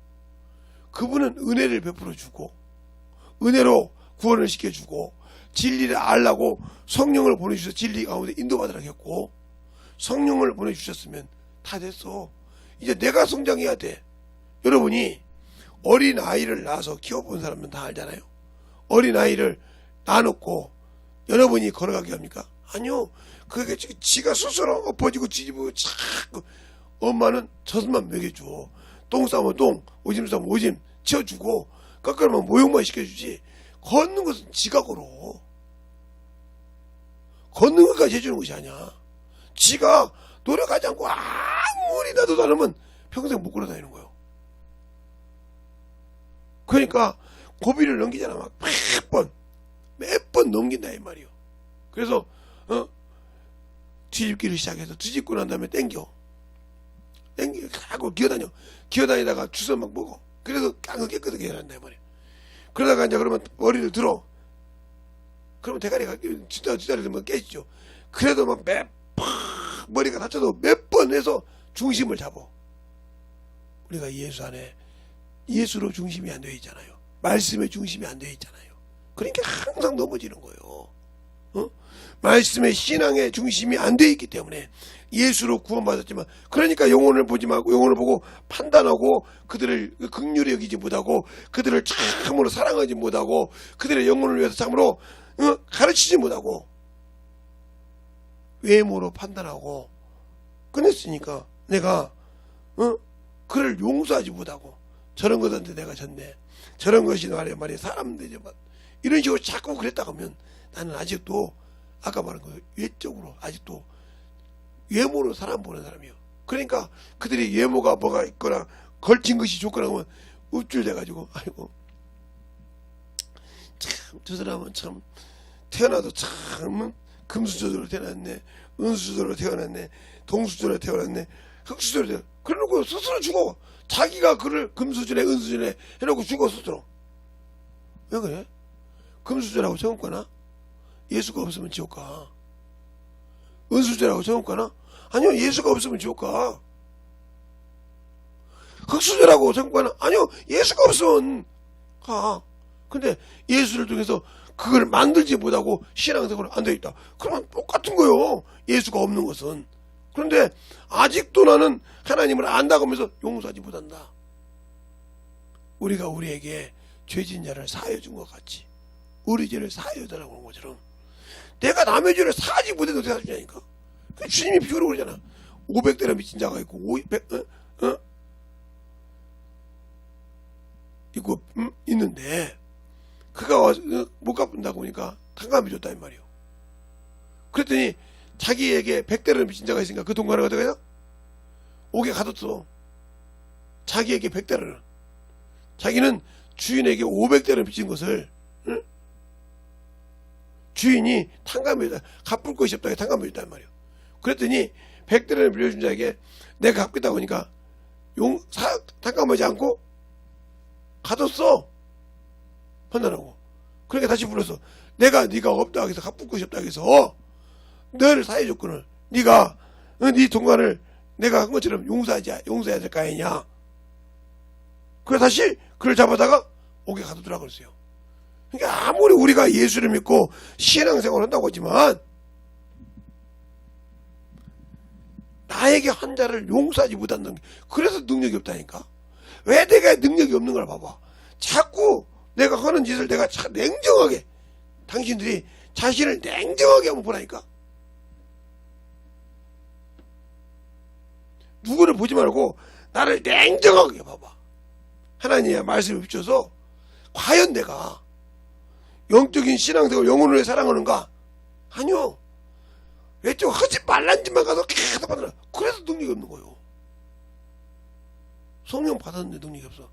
그분은 은혜를 베풀어 주고 은혜로 구원을 시켜주고 진리를 알라고 성령을 보내주셔서 진리 가운데 인도받으라고 했고 성령을 보내주셨으면 다 됐어. 이제 내가 성장해야 돼. 여러분이 어린 아이를 낳아서 키워본 사람은 다 알잖아요. 어린 아이를 낳아놓고 여러분이 걸어가게 합니까? 아니요. 그게 지가 스스로 엎어지고 뒤집고 자꾸 엄마는 젖만 먹여줘. 똥 싸면 똥, 오줌 싸면 오줌 치워주고 깎으면 모욕만 시켜주지. 걷는 것은 지가 걸어. 걷는 것까지 해주는 것이 아니야. 지가 노력하지 않고 아무리 놔둬도 않으면 평생 못 걸어다니는 거예요. 그러니까 고비를 넘기잖아. 막 몇 번 넘긴다 이 말이요. 그래서 뒤집기를 시작해서 뒤집고 난 다음에 하고 기어다니다가 주워 막 먹어. 그래서 깡을 깨끗하게 해란다 이 말이야. 그러다가 이제 그러면 머리를 들어. 그러면 대가리가 뒷다리 들면 깨지죠. 그래도 막 머리가 다쳐도 몇 번 해서 중심을 잡어. 우리가 예수 안에 예수로 중심이 안 되어 있잖아요. 말씀의 중심이 안 되어 있잖아요. 그러니까 항상 넘어지는 거예요. 말씀의 신앙의 중심이 안 돼 있기 때문에 예수로 구원받았지만, 그러니까 영혼을 보지 말고 영혼을 보고 판단하고 그들을 긍휼히 여기지 못하고 그들을 참으로 사랑하지 못하고 그들의 영혼을 위해서 참으로 가르치지 못하고 외모로 판단하고 끝냈으니까 내가 그를 용서하지 못하고 저런 것한테 내가 졌네, 저런 것이 말이야 사람 되지만 이런 식으로 자꾸 그랬다 하면 나는 아직도 아까 말한 거 외적으로 아직도 외모로 사람 보는 사람이요. 그러니까 그들이 외모가 뭐가 있거나 걸친 것이 좋거나 하면 읍줄대가지고 아이고 참 저 사람은 참 태어나도 참 금수저로 태어났네, 은수저로 태어났네, 동수저로 태어났네, 흙수저로 태어났네. 그래놓고 스스로 죽어. 자기가 그를 금수저네 은수저네 해놓고 죽어 스스로. 왜 그래? 금수저라고 처음 가나? 예수가 없으면 지옥 가. 은수저라고 처음 가나? 아니요, 예수가 없으면 지옥 가. 흙수저라고 처음 가나? 아니요, 예수가 없으면 가. 근데 예수를 통해서 그걸 만들지 못하고 신앙생활을 안 돼 있다. 그러면 똑같은 거요. 예수가 없는 것은. 그런데 아직도 나는 하나님을 안다고 하면서 용서하지 못한다. 우리가 우리에게 죄진 자를 사하여 준 것 같이 우리 죄를 사하여 달라고 하는 것처럼 내가 남의 죄를 사하지 못해도 어떻게 사주냐니까. 주님이 비유로 그러잖아. 500대나 미친 자가 있고 500, 있고 있는데 그가 와서 못 갚는다고 하니까 탕감해 줬다 이 말이요. 그랬더니 자기에게 100대를 미친 자가 있으니까 그 동간을 어떻게 해요? 5개 가뒀어. 자기에게 100대를. 자기는 주인에게 500대를 미친 것을 주인이 탕감해줬다, 갚을 것이 없다고 탕감해 줬단 말이에요. 그랬더니 100대를 빌려준 자에게 내가 갚겠다고 하니까 탕감하지 않고 가뒀어. 판단하고. 그러니까 다시 불렀어. 내가 네가 없다 해서 갚을 것이 없다 해서 너를 사회 조건을 네가 네 동간을 내가 한 것처럼 용서해야 될 거 아니냐. 그래 다시 그를 잡아다가 옥에 가두더라 그랬어요. 그러니까 아무리 우리가 예수를 믿고 신앙생활을 한다고 하지만 나에게 한 자를 용서하지 못한다는 게 그래서 능력이 없다니까. 왜 내가 능력이 없는 걸 봐봐. 자꾸 내가 하는 짓을 내가 냉정하게, 당신들이 자신을 냉정하게 한번 보라니까. 누구를 보지 말고 나를 냉정하게 봐봐. 하나님의 말씀을 비춰서 과연 내가 영적인 신앙생활 영혼을 위해 사랑하는가? 아니요. 외적 하지 말란 짓만 가서 계속 받으라. 그래서 능력이 없는 거예요. 성령 받았는데 능력이 없어.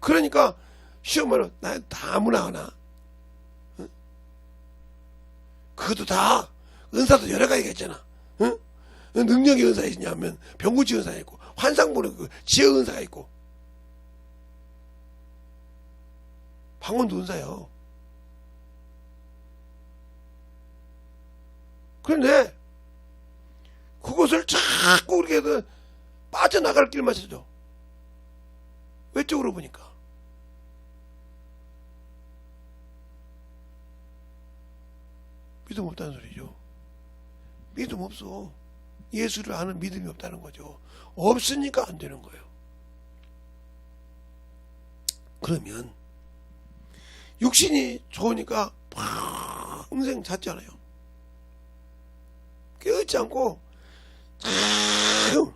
그러니까 시험 말은 나 아무나 하나. 응? 그것도 다 은사도 여러 가지가 있잖아. 응? 능력의 은사가 있냐면 병구치 은사가 있고 환상 보는 그 지혜 은사가 있고 방언도 은사예요. 그런데 그것을 자꾸 이렇게 빠져나갈 길만 찾죠. 외적으로 보니까. 믿음 없다는 소리죠. 믿음 없어. 예수를 아는 믿음이 없다는 거죠. 없으니까 안 되는 거예요. 그러면 육신이 좋으니까 평생 잤잖아요. 깨어있지 않고 참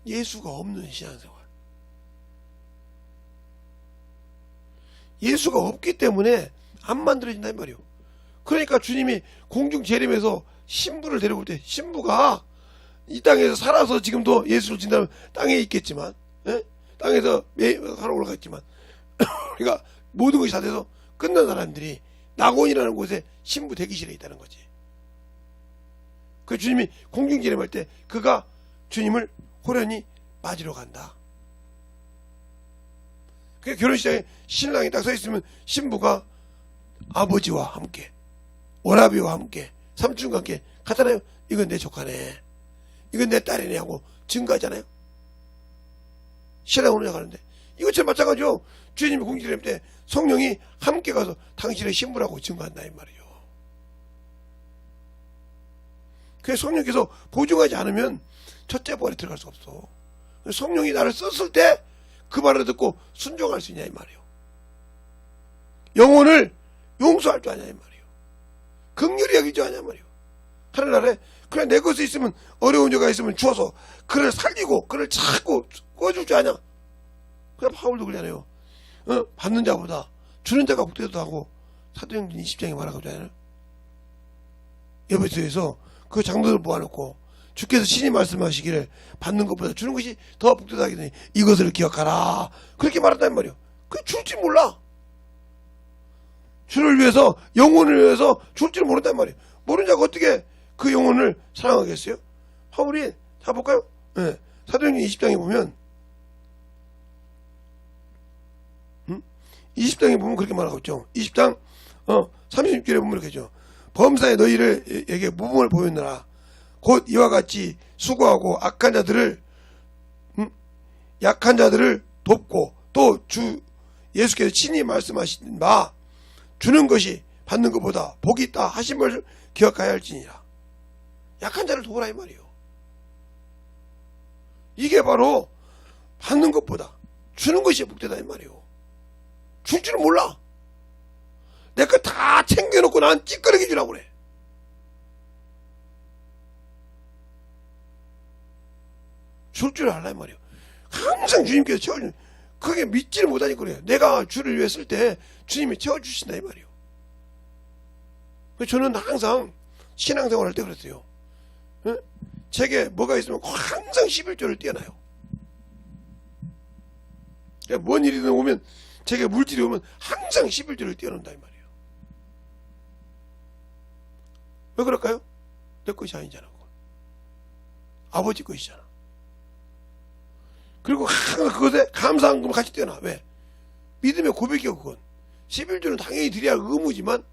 예수가 없는 신앙생활. 예수가 없기 때문에 안 만들어진단 말이에요. 그러니까 주님이 공중 재림에서 신부를 데려올 때 신부가 이 땅에서 살아서 지금도 예수를 진다면 땅에 있겠지만, 땅에서 살아 올라갔지만, 그러니까 모든 것이 다 돼서 끝난 사람들이 낙원이라는 곳에 신부 대기실에 있다는 거지. 그 주님이 공중 재림할 때 그가 주님을 호련히 맞으러 간다. 그 결혼식장에 신랑이 딱 서 있으면 신부가 아버지와 함께, 오라비와 함께, 삼촌과 함께 가잖아요. 이건 내 조카네, 이건 내 딸이네 하고 증거하잖아요. 신랑 오느냐 가는데 이것처럼 마찬가지죠. 주님이 공지될 때 성령이 함께 가서 당신의 신부라고 증거한다 이 말이에요. 그래서 성령께서 보증하지 않으면 첫째 부활에 들어갈 수 없어. 성령이 나를 썼을 때 그 말을 듣고 순종할 수 있냐 이 말이에요. 영혼을 용서할 줄 아냐 이 말이에요. 긍휼히 여길 줄 아냐 이 말이에요. 하늘나라에 그래 내 것에 있으면 어려운 자가 있으면 주어서 그를 살리고 그를 찾고 꺼줄 줄 아냐. 그래 바울도 그러잖아요. 받는 자보다 주는 자가 복되다 하고 사도행전 20장에 말하고 있잖아요. 에베소에서 그 장로들을 모아놓고 주께서 신이 말씀하시기를 받는 것보다 주는 것이 더 복되다 하기 때문에 이것을 기억하라. 그렇게 말한단 말이에요. 그게 줄지 몰라. 주를 위해서 영혼을 위해서 줄 줄 모른단 말이에요. 모르는 자가 어떻게 그 영혼을 사랑하겠어요? 바울이 자 볼까요? 네. 사도행전 20장에 보면 20장에 보면 그렇게 말하고 있죠. 20장 36절에 보면 이렇게 죠. 범사에 너희에게 모범을 보였느라 곧 이와 같이 수고하고 악한 자들을 약한 자들을 돕고 또 주 예수께서 친히 말씀하신 바 주는 것이 받는 것보다 복이 있다 하신 것을 기억하여야 할지니라. 약한 자를 도우라 이 말이에요. 이게 바로 받는 것보다 주는 것이 복되다 이 말이에요. 줄 줄은 몰라. 내 거 다 챙겨놓고 난 찌끄러기 주라고 그래. 줄 줄 알라 이 말이에요. 항상 주님께서 채워주는, 그게 믿지를 못하니까 그래요. 내가 주를 위해 쓸 때 주님이 채워주신다 이 말이에요. 저는 항상 신앙생활 할 때 그랬어요. 제게 뭐가 있으면 항상 11조를 띄어놔요. 뭔 일이든 오면 제게 물질이 오면 항상 11조를 띄워놓는다 이 말이에요. 왜 그럴까요? 내 것이 아니잖아. 그건. 아버지 것이잖아. 그리고 항상 그것에 감사한 것을 같이 띄워놔. 왜? 믿음의 고백이요 그건. 11조는 당연히 드려야 할 의무지만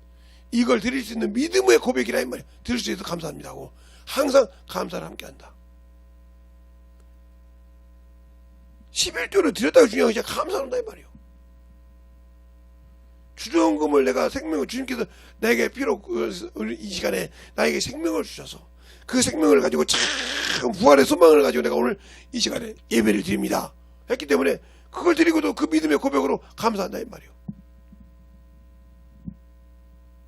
이걸 드릴 수 있는 믿음의 고백이라 이 말이에요. 드릴 수 있어서 감사합니다 하고 항상 감사를 함께 한다. 11조를 드렸다고 중요한 것이 감사한다 이 말이에요. 주정금을 내가 생명을 주님께서 내게 필요 이 시간에 나에게 생명을 주셔서 그 생명을 가지고 참 부활의 소망을 가지고 내가 오늘 이 시간에 예배를 드립니다 했기 때문에 그걸 드리고도 그 믿음의 고백으로 감사한다 이 말이에요.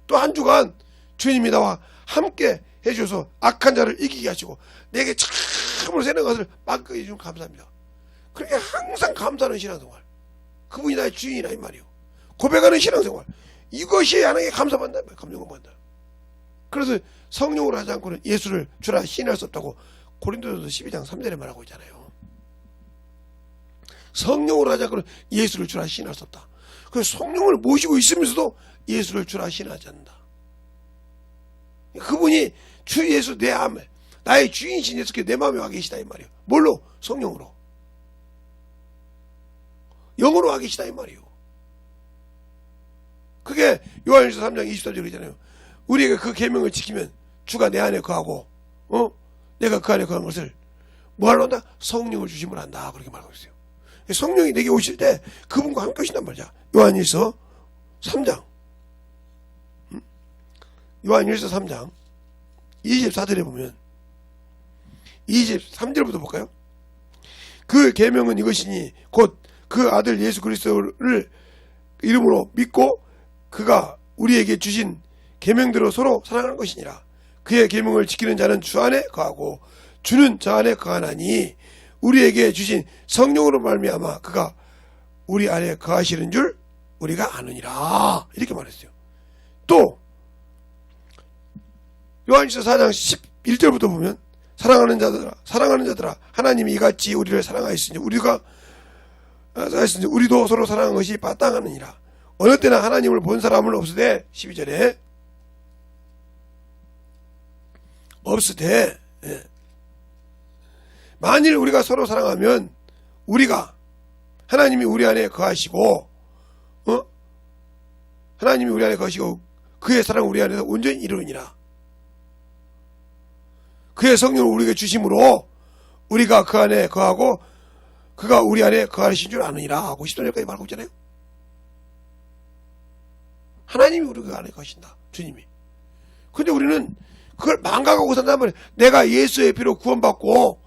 또 한 주간 주님이 나와 함께 해주셔서 악한 자를 이기게 하시고 내게 참으로 새는 것을 맡게 해주면 감사합니다. 그렇게 항상 감사하는 신앙생활, 그분이 나의 주인이라 이 말이에요. 고백하는 신앙생활, 이것이 하나님께 감사받는다 이 말이에요. 감동받는다. 그래서 성령으로 하지 않고는 예수를 주라 시인할 수 없다고 고린도전서 12장 3절에 말하고 있잖아요. 성령으로 하지 않고는 예수를 주라 시인할 수 없다. 그래서 성령을 모시고 있으면서도 예수를 주라 시인하지 않는다. 그분이 주 예수 내 암에 나의 주인이신 예수께서 내 마음에 와 계시다 이 말이에요. 뭘로? 성령으로. 영으로 와 계시다 이 말이에요. 그게 요한일서 3장 23절이잖아요. 우리에게 그 계명을 지키면 주가 내 안에 거하고 내가 그 안에 거한 것을 뭐하러 한다? 성령을 주심을 한다. 그렇게 말하고 있어요. 성령이 내게 오실 때 그분과 함께 오신단 말이야. 요한일서 3장 요한일서 3장 24절에 보면 23절부터 볼까요? 그 계명은 이것이니 곧 그 아들 예수 그리스도를 이름으로 믿고 그가 우리에게 주신 계명대로 서로 사랑하는 것이니라. 그의 계명을 지키는 자는 주 안에 거하고 주는 저 안에 거하나니 우리에게 주신 성령으로 말미암아 그가 우리 안에 거하시는 줄 우리가 아느니라. 이렇게 말했어요. 또 요한일서 4장 11절부터 보면 사랑하는 자들아 하나님이 이같이 우리를 사랑하였으니 우리도 서로 사랑한 것이 마땅하느니라. 어느 때나 하나님을 본 사람은 없으되 12절에 없으되 만일 우리가 서로 사랑하면 우리가 하나님이 우리 안에 거하시고 하나님이 우리 안에 거하시고 그의 사랑 우리 안에서 온전히 이루니라. 그의 성령을 우리에게 주심으로 우리가 그 안에 거하고 그가 우리 안에 거하신 줄 아느니라 하고 10절까지 말하고 있잖아요. 하나님이 우리 안에 거하신다. 주님이. 근데 우리는 그걸 망각하고 산단 말이에요. 내가 예수의 피로 구원받고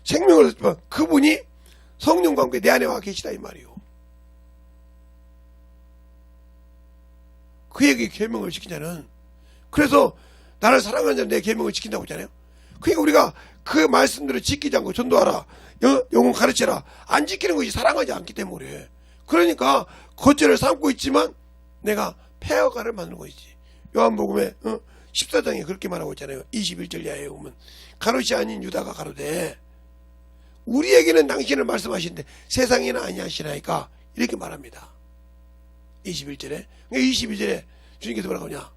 생명을 얻었지만 그분이 성령과 함께 내 안에 와 계시다 이 말이에요. 그에게 계명을 지키자는, 그래서 나를 사랑하는 자는 내 계명을 지킨다고 했잖아요. 그러니까 우리가 그 말씀들을 지키지 않고 전도하라, 영혼 가르치라, 안 지키는 것이 사랑하지 않기 때문에, 그러니까 겉절을 삼고 있지만 내가 폐허가를 만드는 것이지. 요한복음에 14장에 그렇게 말하고 있잖아요. 21절 이하에 보면 가롯이 아닌 유다가 가로되 우리에게는 당신을 말씀하시는데 세상에는 아니하시나이까 이렇게 말합니다. 21절에. 22절에 주님께서 뭐라고 하냐,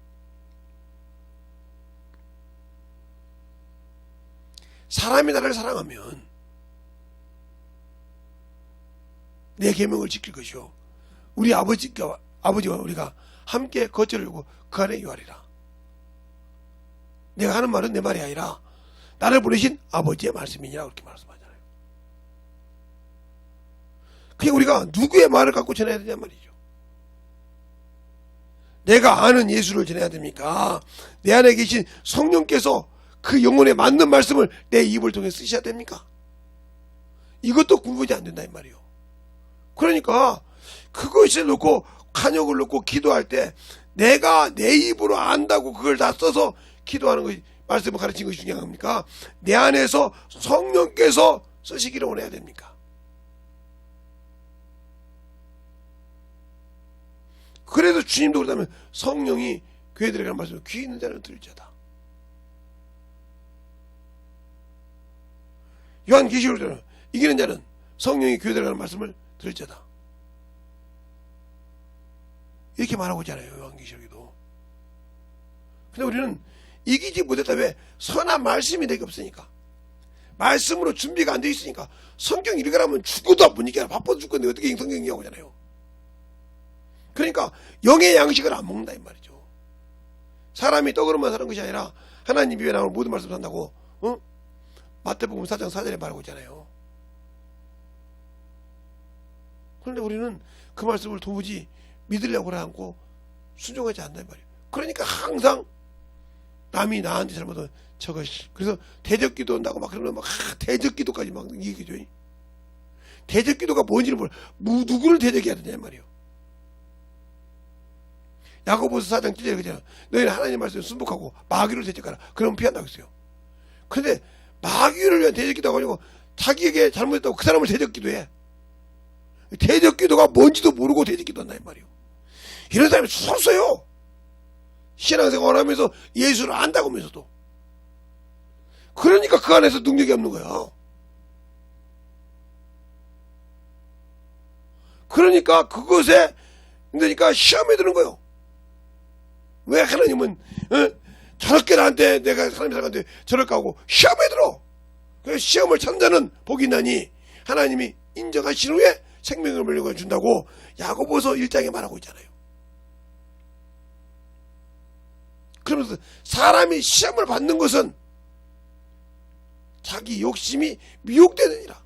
사람이 나를 사랑하면 내 계명을 지킬 것이요 우리 아버지와 우리가 함께 거처를 그 안에 유하리라. 내가 하는 말은 내 말이 아니라 나를 보내신 아버지의 말씀이니라 그렇게 말씀하잖아요. 그러니까 우리가 누구의 말을 갖고 전해야 되냐 말이죠. 내가 아는 예수를 전해야 됩니까? 내 안에 계신 성령께서 그 영혼에 맞는 말씀을 내 입을 통해 쓰셔야 됩니까? 이것도 구분이 안 된다 이 말이에요. 그러니까 그것을 놓고 간역을 놓고 기도할 때 내가 내 입으로 안다고 그걸 다 써서 기도하는 것이, 말씀을 가르친 것이 중요한 겁니까? 내 안에서 성령께서 쓰시기를 원해야 됩니까? 그래서 주님도 그러다면 성령이 교회들에게 하는 말씀을 귀 있는 자는 들을지어다. 요한계시록에는 이기는 자는 성령이 교회들에게 하는 말씀을 들을지어다. 이렇게 말하고 있잖아요. 요한계시록에도. 근데 우리는 이기지 못했다. 왜? 선한 말씀이 내게 없으니까. 말씀으로 준비가 안 돼 있으니까. 성경 읽으라면 죽어도 못 읽게 바빠서 죽겠는데 어떻게 성경 읽냐고 하잖아요. 그러니까 영의 양식을 안 먹는다 이 말이죠. 사람이 떡으로만 사는 것이 아니라 하나님 입에 나오는 모든 말씀 산다고 마태복음 4장 4절에 말하고 있잖아요. 그런데 우리는 그 말씀을 도무지 믿으려고 하지 않고 순종하지 않는다 이 말이에요. 그러니까 항상 남이 나한테 잘못하면 저것이, 그래서 대적기도 한다고 막 그러면 막 대적기도까지 막 얘기죠. 대적기도가 뭔지를 몰라. 누구를 대적해야 되냐 말이에요. 야고보서 4장 7절에 그잖아. 너희는 하나님 말씀에 순복하고 마귀를 대적하라. 그러면 피한다고 했어요. 근데 마귀를 위한 대적기도가 아니고 자기에게 잘못했다고 그 사람을 대적기도해. 대적기도가 뭔지도 모르고 대적기도 한다 이 말이에요. 이런 사람이 수없어요. 신앙생활 하면서 예수를 안다고 하면서도. 그러니까 그 안에서 능력이 없는 거야. 그러니까 그것에, 그러니까 시험에 드는 거예요. 왜 하나님은 저렇게 나한테, 내가 사람이 살아가는데 저렇게 하고 시험에 들어. 그래서 시험을 참자는 복이 있나니 하나님이 인정하신 후에 생명을 물려고 준다고 야고보서 1장에 말하고 있잖아요. 그러면서 사람이 시험을 받는 것은 자기 욕심이 미혹되느니라.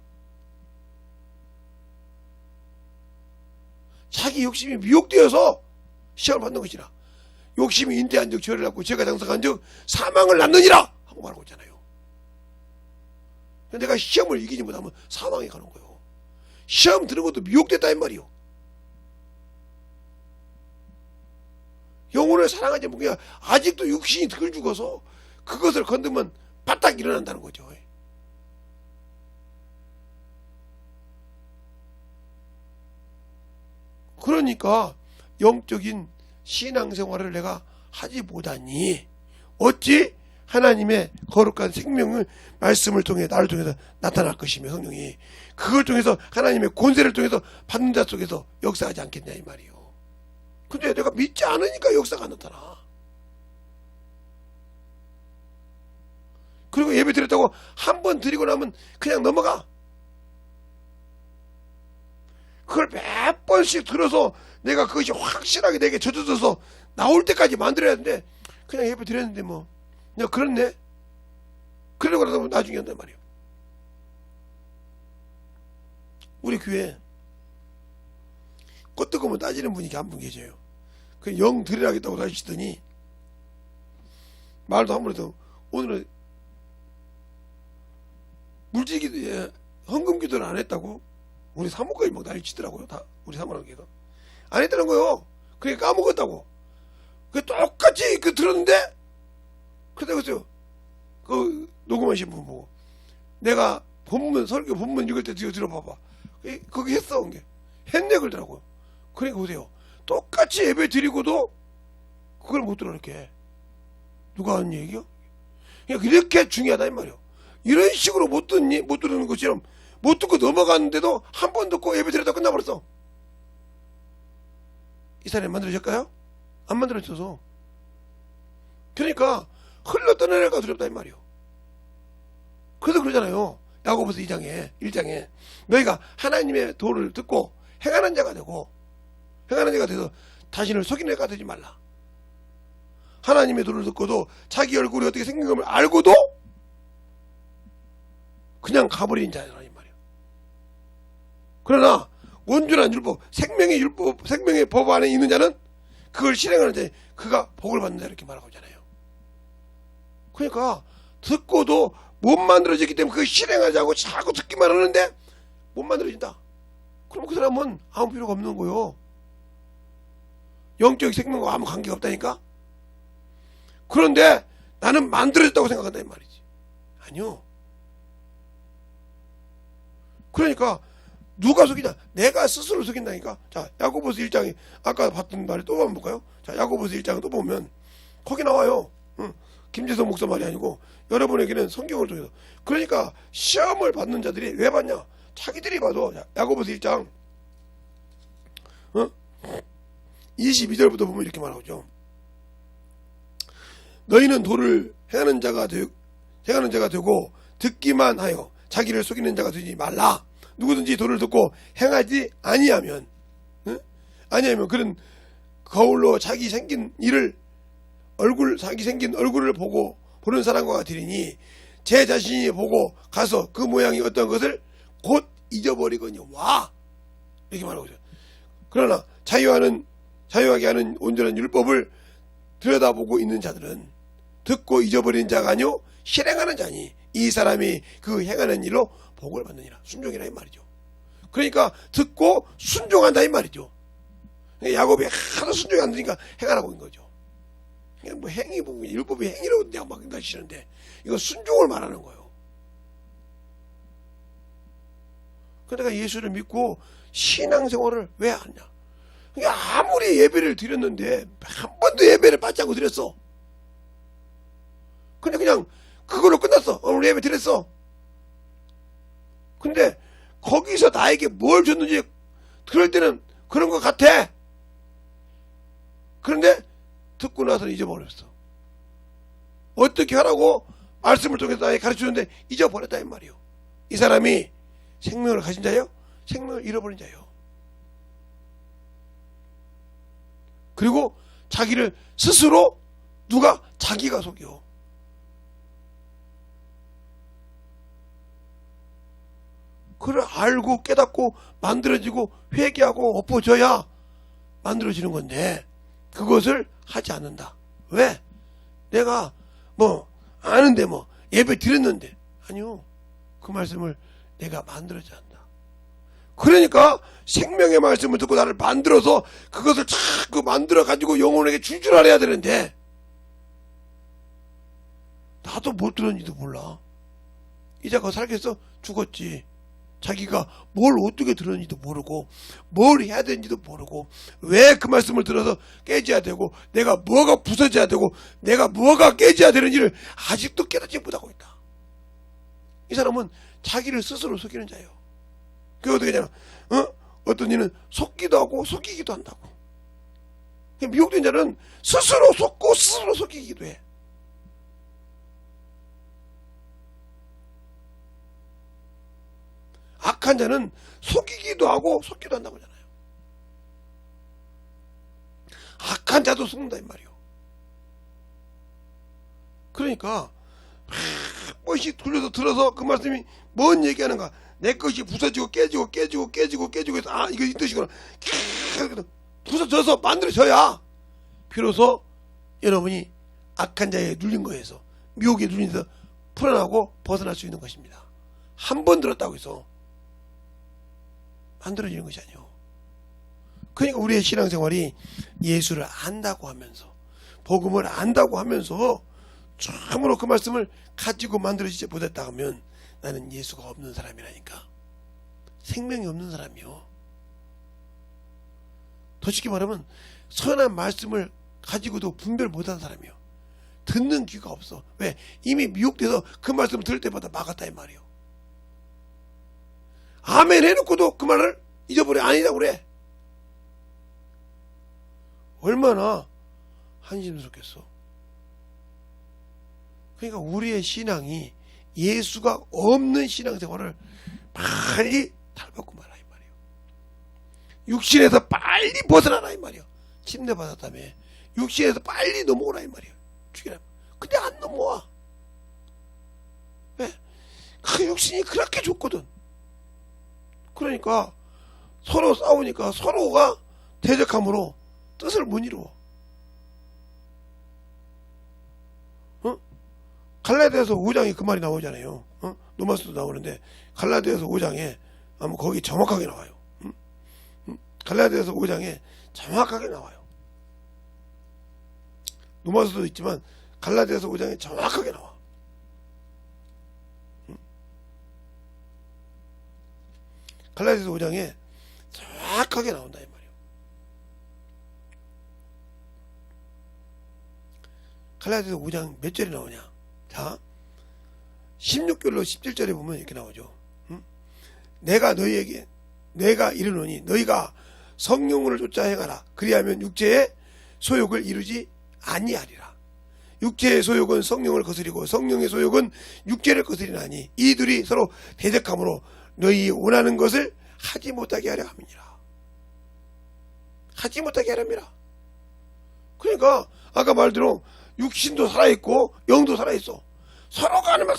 자기 욕심이 미혹되어서 시험을 받는 것이라. 욕심이 인태한 적 죄를 낳고 죄가 장성한 적 사망을 낳느니라 하고 말하고 있잖아요. 내가 시험을 이기지 못하면 사망에 가는 거예요. 시험 드는 것도 미혹됐다 이 말이요. 영혼을 사랑하지 못해 아직도 육신이 덜 죽어서 그것을 건드면 바짝 일어난다는 거죠. 그러니까 영적인 신앙생활을 내가 하지 못하니 어찌 하나님의 거룩한 생명을 말씀을 통해 나를 통해서 나타날 것이며 성령이 그걸 통해서 하나님의 권세를 통해서 받는 자 속에서 역사하지 않겠냐 이 말이요. 근데 내가 믿지 않으니까 역사가 안 나타나. 그리고 예배 드렸다고 한 번 드리고 나면 그냥 넘어가. 그걸 몇 번씩 들어서 내가 그것이 확실하게 내게 젖어져서 나올 때까지 만들어야 하는데 그냥 예배 드렸는데 뭐 그냥 그렇네. 그러고 나서 나중에 한단 말이에요. 우리 교회 껐뜨거면 따지는 분이 한 분 계셔요. 그 영 들이라겠다고 하시더니 말도 한 번 해도 오늘은 물질기도 헌금기도를 안 했다고 우리 사모까지 막 난리치더라고요. 다 우리 사모님께서 안 했다는 거요. 그러니까 까먹었다고. 그 똑같이 그 들었는데 그랬어요. 그 녹음하신 분 보고 내가 본문 설교 본문 읽을 때 들어봐봐. 거기 했어. 했네 그러더라고요. 그러니까 보세요. 똑같이 예배 드리고도 그걸 못 들어 이렇게. 누가 하는 얘기요? 그냥 이렇게 중요하다 이 말이요. 이런 식으로 못 듣는 것처럼 못 듣고 넘어갔는데도 한 번 듣고 예배 드렸다 끝나버렸어. 이 사람이 만들어질까요? 안 만들어져서. 그러니까 흘러 떠나려가 두렵다 이 말이요. 그래서 그러잖아요. 야고보서 1장에 너희가 하나님의 도를 듣고 행하는 자가 되고 행하는 자가 돼서 자신을 속이는 자가 되지 말라. 하나님의 도를 듣고도 자기 얼굴이 어떻게 생긴 걸 알고도 그냥 가버린 자라 이 말이에요. 그러나 온전한 율법, 생명의 법 안에 있는 자는 그걸 실행하는 자, 그가 복을 받는다 이렇게 말하고 있잖아요. 그러니까 듣고도 못 만들어졌기 때문에 그걸 실행하자고 자꾸 듣기만 하는데 못 만들어진다. 그럼 그 사람은 아무 필요가 없는 거요. 영적 생명과 아무 관계가 없다니까. 그런데 나는 만들어졌다고 생각한다 이 말이지. 아니요. 그러니까 누가 속이냐? 내가 스스로 속인다니까. 자, 야고보서 1장에 아까 봤던 말을 또 한번 볼까요? 자, 야고보서 1장을 또 보면 거기 나와요. 김재성 목사 말이 아니고 여러분에게는 성경을 통해서. 그러니까 시험을 받는 자들이 왜 받냐? 자기들이 봐도 야고보서 1장 22절부터 보면 이렇게 말하죠. 너희는 도를 행하는 자가 되고 듣기만 하여 자기를 속이는 자가 되지 말라. 누구든지 도를 듣고 행하지 아니하면 그런 거울로 자기 생긴 얼굴을 보는 사람과 같으리니 제 자신이 보고 가서 그 모양이 어떤 것을 곧 잊어버리거니와 이렇게 말하고 있어요. 그러나 자유하게 하는 온전한 율법을 들여다보고 있는 자들은 듣고 잊어버린 자가 아니요 실행하는 자니 이 사람이 그 행하는 일로 복을 받느니라. 순종이라 이 말이죠. 그러니까 듣고 순종한다 이 말이죠. 야곱이 하도 순종이 안 되니까 행하라고 한 거죠. 그냥 뭐 행위 보면 율법이 행위라고 내가 막 하시는데 이거 순종을 말하는 거예요. 그러니까 예수를 믿고 신앙생활을 왜 하냐? 아무리 예배를 드렸는데 한 번도 예배를 받지 않고 드렸어. 근데 그냥 그걸로 끝났어. 오늘 예배 드렸어. 근데 거기서 나에게 뭘 줬는지 그럴 때는 그런 것 같아. 그런데 듣고 나서는 잊어버렸어. 어떻게 하라고 말씀을 통해서 나에게 가르쳐줬는데 잊어버렸다 이 말이요. 이 사람이 생명을 가진 자예요? 생명을 잃어버린 자예요. 그리고 자기를 스스로 자기가 속여. 그걸 알고 깨닫고 만들어지고 회개하고 엎어져야 만들어지는 건데 그것을 하지 않는다. 왜? 내가 아는데 예배 드렸는데 아니요. 그 말씀을 내가 만들어져야 한다. 그러니까 생명의 말씀을 듣고 나를 만들어서 그것을 자꾸 만들어 가지고 영혼에게 줄 줄 알아야 되는데 나도 못 들었는지도 몰라. 이 자가 살겠어? 죽었지. 자기가 뭘 어떻게 들었는지도 모르고 뭘 해야 되는지도 모르고 왜 그 말씀을 들어서 깨져야 되고 내가 뭐가 부서져야 되고 내가 뭐가 깨져야 되는지를 아직도 깨닫지 못하고 있다. 이 사람은 자기를 스스로 속이는 자예요. 그게 어떻게 되냐? 어떤 이는 속기도 하고 속이기도 한다고. 미혹된 자는 스스로 속고 스스로 속이기도 해. 악한 자는 속이기도 하고 속기도 한다고 하잖아요. 악한 자도 속는다 이 말이요. 그러니까 한 번씩 돌려서 들어서 그 말씀이 뭔 얘기하는가 내 것이 부서지고 깨지고 해서 아 이거 이 뜻이구나 부서져서 만들어져야 비로소 여러분이 악한 자에 눌린 거에서 미혹에 눌린 데서 풀어나고 벗어날 수 있는 것입니다. 한 번 들었다고 해서 만들어지는 것이 아니에요. 그러니까 우리의 신앙생활이 예수를 안다고 하면서 복음을 안다고 하면서 참으로 그 말씀을 가지고 만들어지지 못했다 하면 나는 예수가 없는 사람이라니까. 생명이 없는 사람이요. 더 쉽게 말하면 선한 말씀을 가지고도 분별 못하는 사람이요. 듣는 귀가 없어. 왜? 이미 미혹돼서 그 말씀을 들을 때마다 막았다 이 말이요. 아멘 해놓고도 그 말을 잊어버려. 아니라고 그래. 얼마나 한심스럽겠어. 그러니까 우리의 신앙이 예수가 없는 신앙생활을 빨리 탈바꿈 말라 이 말이에요. 육신에서 빨리 벗어나라 이 말이에요. 침대 받았다며 육신에서 빨리 넘어오라 이 말이에요. 죽이라. 근데 안 넘어와. 왜? 그 육신이 그렇게 좋거든. 그러니까 서로 싸우니까 서로가 대적함으로 뜻을 못 이루어. 갈라디아서 5장에 그 말이 나오잖아요. 로마서도 나오는데 갈라디아서 5장에 아마 거기 정확하게 나와요. 갈라디아서 5장에 정확하게 나와요. 로마서도 있지만 갈라디아서 5장에 정확하게 나와. 갈라디아서 5장에 정확하게 나온다 이 말이에요. 갈라디아서 5장 몇 절에 나오냐? 자, 16절로 17절에 보면 이렇게 나오죠. 내가 이르노니 너희가 성령을 쫓아 행하라. 그리하면 육체의 소욕을 이루지 아니하리라. 육체의 소욕은 성령을 거스리고 성령의 소욕은 육체를 거스리나니 이 둘이 서로 대적함으로 너희 원하는 것을 하지 못하게 하려 함이니라. 하지 못하게 하렵니다. 그러니까 아까 말대로 육신도 살아있고 영도 살아있어. 서로가 하는 말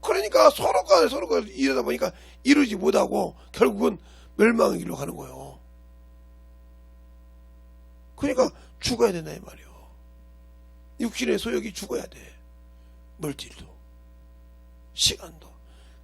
그러니까 서로가 이러다 보니까 이루지 못하고 결국은 멸망의 길로 가는 거예요. 그러니까 죽어야 된다 이 말이에요. 육신의 소욕이 죽어야 돼. 물질도 시간도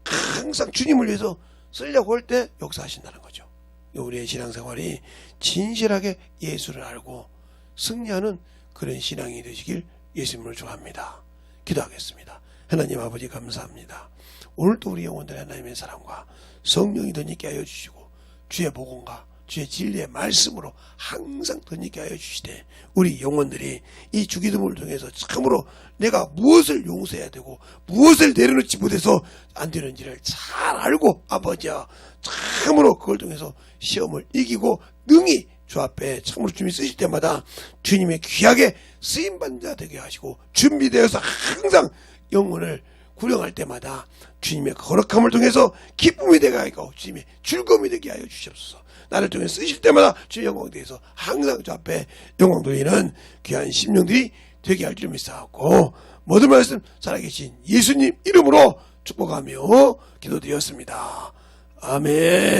항상 주님을 위해서 쓰려고 할 때 역사하신다는 거죠. 우리의 신앙생활이 진실하게 예수를 알고 승리하는 그런 신앙이 되시길 예수님을 좋아합니다. 기도하겠습니다. 하나님 아버지 감사합니다. 오늘도 우리 영혼들의 하나님의 사랑과 성령이 덧있게 하여 주시고 주의 복음과 주의 진리의 말씀으로 항상 덧있게 하여 주시되 우리 영혼들이 이 주기도문을 통해서 참으로 내가 무엇을 용서해야 되고 무엇을 내려놓지 못해서 안 되는지를 잘 알고 아버지야 참으로 그걸 통해서 시험을 이기고 능히 주 앞에 참으로 주님이 쓰실 때마다 주님의 귀하게 쓰임받는 자 되게 하시고 준비되어서 항상 영혼을 구령할 때마다 주님의 거룩함을 통해서 기쁨이 되게 하고 주님의 즐거움이 되게 하여 주시옵소서. 나를 통해 쓰실 때마다 주의 영광에 대해서 항상 주 앞에 영광 돌리는 귀한 심령들이 되게 할 줄 믿사옵고 모든 말씀 살아계신 예수님 이름으로 축복하며 기도드렸습니다. 아멘.